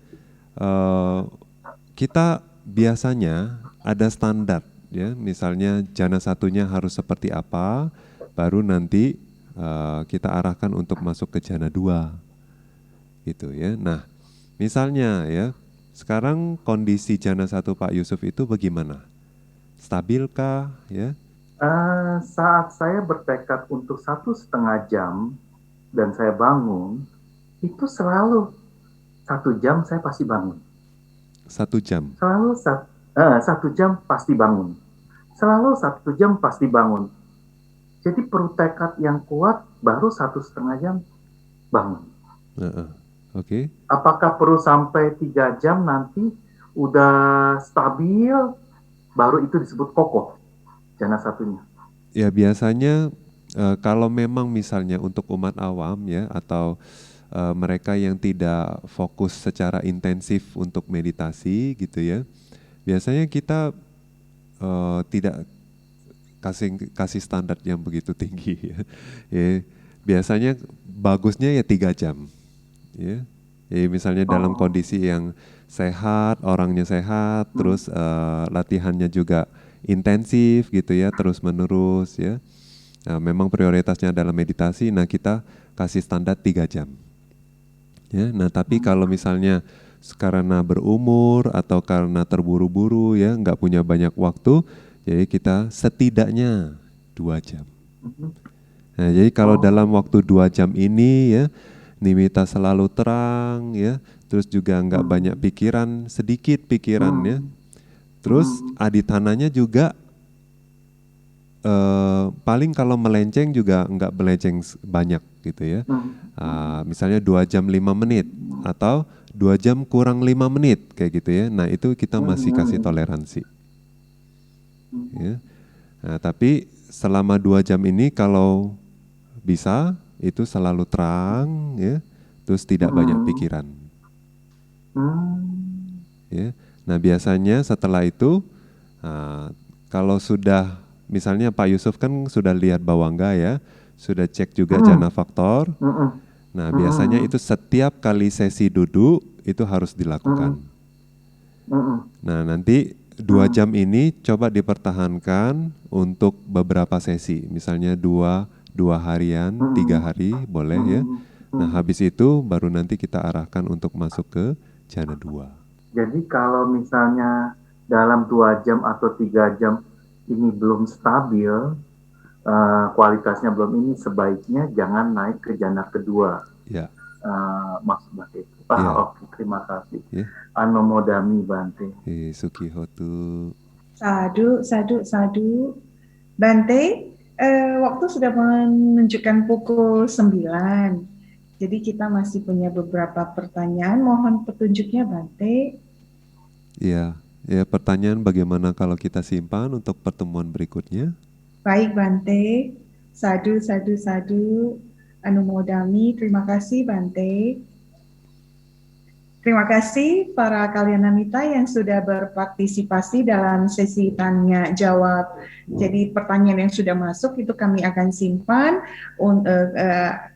kita biasanya ada standar ya, misalnya jana satunya harus seperti apa, baru nanti kita arahkan untuk masuk ke jana 2 gitu ya. Nah, misalnya ya, sekarang kondisi jana 1 Pak Yusuf itu bagaimana? Stabilkah ya? Saat saya bertekad untuk 1,5 jam dan saya bangun, itu selalu 1 jam saya pasti bangun. 1 jam? Selalu 1 jam pasti bangun. Selalu 1 jam pasti bangun. Jadi perlu tekad yang kuat, baru 1,5 jam bangun. Oke. Apakah perlu sampai 3 jam nanti udah stabil, baru itu disebut kokoh jana satunya? Ya biasanya kalau memang misalnya untuk umat awam ya, atau mereka yang tidak fokus secara intensif untuk meditasi gitu ya, biasanya kita tidak kasih standar yang begitu tinggi ya. Ya, biasanya bagusnya ya 3 jam ya. Jadi misalnya dalam kondisi yang sehat, orangnya sehat, terus latihannya juga intensif gitu ya, terus menerus ya. Nah, memang prioritasnya adalah meditasi, nah kita kasih standar 3 jam. Ya, nah tapi kalau misalnya karena berumur atau karena terburu-buru ya, nggak punya banyak waktu, jadi kita setidaknya 2 jam. Nah, jadi kalau dalam waktu 2 jam ini ya, nimitta selalu terang ya, terus juga nggak banyak pikiran, sedikit pikiran ya. Terus adithananya juga paling kalau melenceng juga nggak melenceng banyak gitu ya. Misalnya 2 jam 5 menit atau 2 jam kurang 5 menit kayak gitu ya. Nah itu kita masih kasih toleransi. Ya. Nah, tapi selama 2 jam ini kalau bisa itu selalu terang ya, terus tidak banyak pikiran. Ya. Nah biasanya setelah itu kalau sudah misalnya Pak Yusuf kan sudah lihat bawangga ya, sudah cek juga jana faktor. Nah biasanya itu setiap kali sesi duduk itu harus dilakukan. Nah nanti 2 jam ini coba dipertahankan untuk beberapa sesi, misalnya 2 harian, 3 hari boleh ya. Nah habis itu baru nanti kita arahkan untuk masuk ke jana 2. Jadi kalau misalnya dalam 2 jam atau 3 jam ini belum stabil, kualitasnya belum ini, sebaiknya jangan naik ke jana kedua. Ya. Maksudnya itu. Oke, terima kasih. Anomodami Bante. Sukihotu. Sadu, sadu, sadu. Bante, waktu sudah menunjukkan pukul 9. Jadi kita masih punya beberapa pertanyaan. Mohon petunjuknya Bante. Iya, ya pertanyaan bagaimana kalau kita simpan untuk pertemuan berikutnya? Baik Bante, sadu, sadu, sadu, anumodami, terima kasih Bante. Terima kasih para kalyanamita yang sudah berpartisipasi dalam sesi tanya jawab. Jadi pertanyaan yang sudah masuk itu kami akan simpan,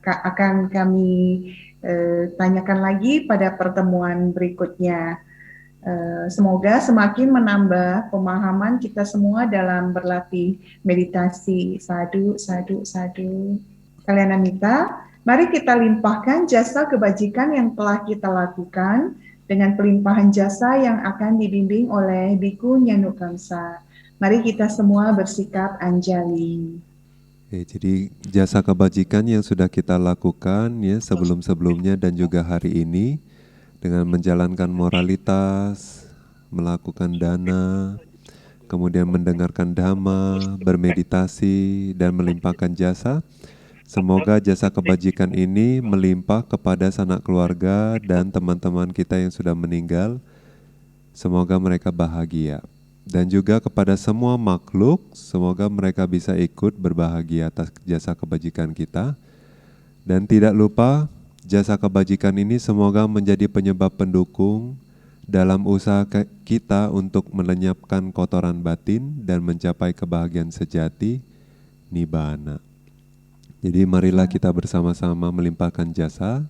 akan kami tanyakan lagi pada pertemuan berikutnya. Semoga semakin menambah pemahaman kita semua dalam berlatih meditasi. Sadu, sadu, sadu. Kalyanamita, mari kita limpahkan jasa kebajikan yang telah kita lakukan dengan pelimpahan jasa yang akan dibimbing oleh Biku Nyanukamsa. Mari kita semua bersikap anjali. Jadi jasa kebajikan yang sudah kita lakukan ya sebelum-sebelumnya dan juga hari ini, dengan menjalankan moralitas, melakukan dana, kemudian mendengarkan dhamma, bermeditasi, dan melimpahkan jasa. Semoga jasa kebajikan ini melimpah kepada sanak keluarga dan teman-teman kita yang sudah meninggal. Semoga mereka bahagia. Dan juga kepada semua makhluk, semoga mereka bisa ikut berbahagia atas jasa kebajikan kita. Dan tidak lupa, jasa kebajikan ini semoga menjadi penyebab pendukung dalam usaha kita untuk melenyapkan kotoran batin dan mencapai kebahagiaan sejati, Nibbana. Jadi marilah kita bersama-sama melimpahkan jasa.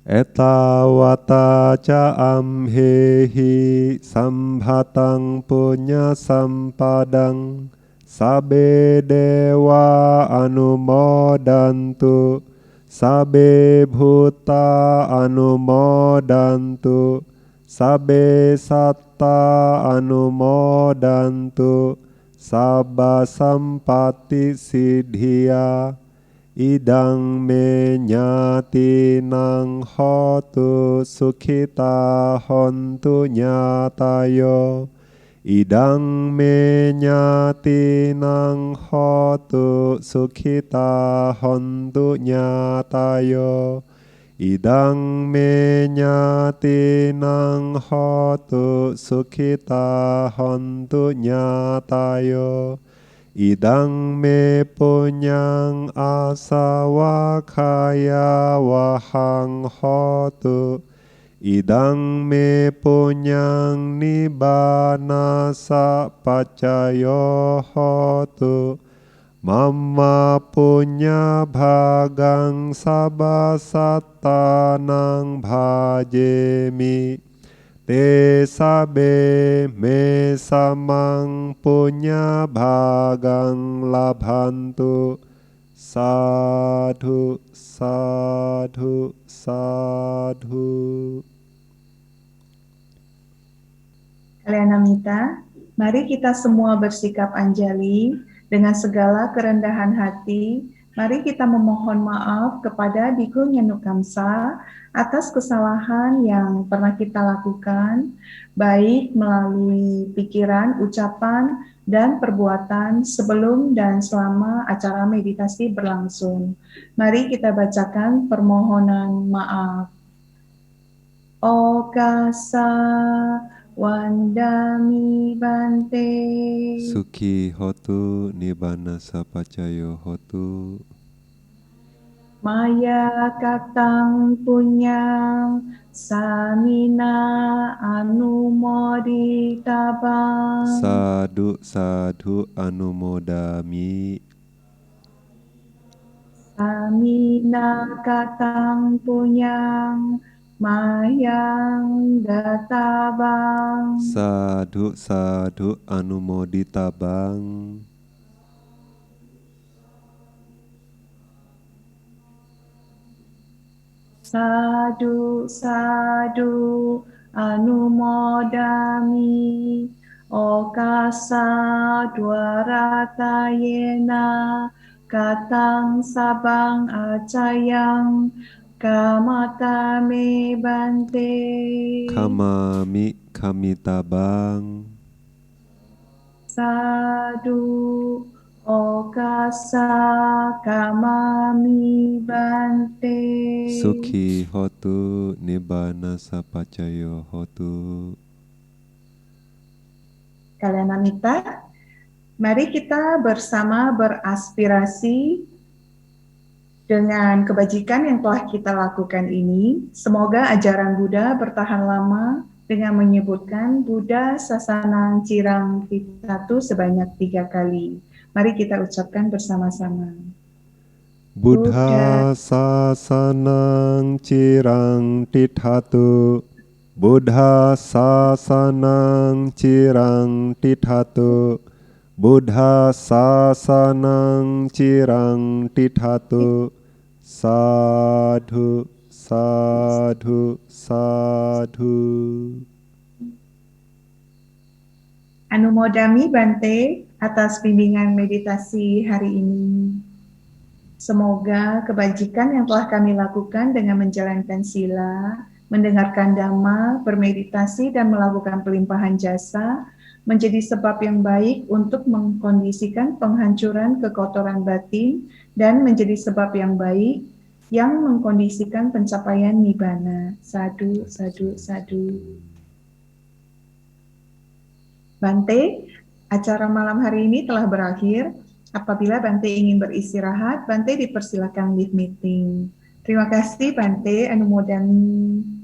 Eta wata ca amhehi sambhatang punya sampadang sabe dewa anumodantu sabe bhuta anumodantu sabe satta anumodantu sabba sampati siddhya idang me nyati nang hotu sukhita hontu nyatayo idang me nyati nang hotu sukhita hontu nyatayo idang me nyati nang hotu sukhita hontu nyatayo idang me punyang asawakaya wahang hotu idang me punyang nibbana sapacayo hotu mamma punya bhagang sabbasatanang bhajemi te sabe me samang punya bhagang labhantu sadhu sadhu sadhu. Kalyanamita, mari kita semua bersikap anjali dengan segala kerendahan hati. Mari kita memohon maaf kepada Bhikkhu Nyanukamsa atas kesalahan yang pernah kita lakukan, baik melalui pikiran, ucapan, dan perbuatan sebelum dan selama acara meditasi berlangsung. Mari kita bacakan permohonan maaf. Okasa Wandami Bante Sukhi hotu nibbana sapacayo hotu Maya katang punyang samina anumoditabang sadhu sadhu anumodami samina katang punyang mayang databang sadhu sadhu anumoditabang sadhu sadhu anumodami okasa dwaratayena katang sabang acayang kamata me bante kamami kamitabang sadhu okasa kamami bante sukhi hotu nibbana sapacayo hotu. Kalyanamita, mari kita bersama beraspirasi dengan kebajikan yang telah kita lakukan ini. Semoga ajaran Buddha bertahan lama dengan menyebutkan Buddha Sasanang Cirang Titatu sebanyak 3 kali. Mari kita ucapkan bersama-sama. Buddha sasanang cirang tithatu Buddha sasanang cirang tithatu Buddha sasanang cirang tithatu sadhu sadhu sadhu. Anumodami Bante atas bimbingan meditasi hari ini. Semoga kebajikan yang telah kami lakukan dengan menjalankan sila, mendengarkan dhamma, bermeditasi dan melakukan pelimpahan jasa menjadi sebab yang baik untuk mengkondisikan penghancuran kekotoran batin dan menjadi sebab yang baik yang mengkondisikan pencapaian nibbana. Sadu, sadu, sadu. Bante, acara malam hari ini telah berakhir. Apabila Bante ingin beristirahat, Bante dipersilakan leave meeting. Terima kasih Bante, Anumodami.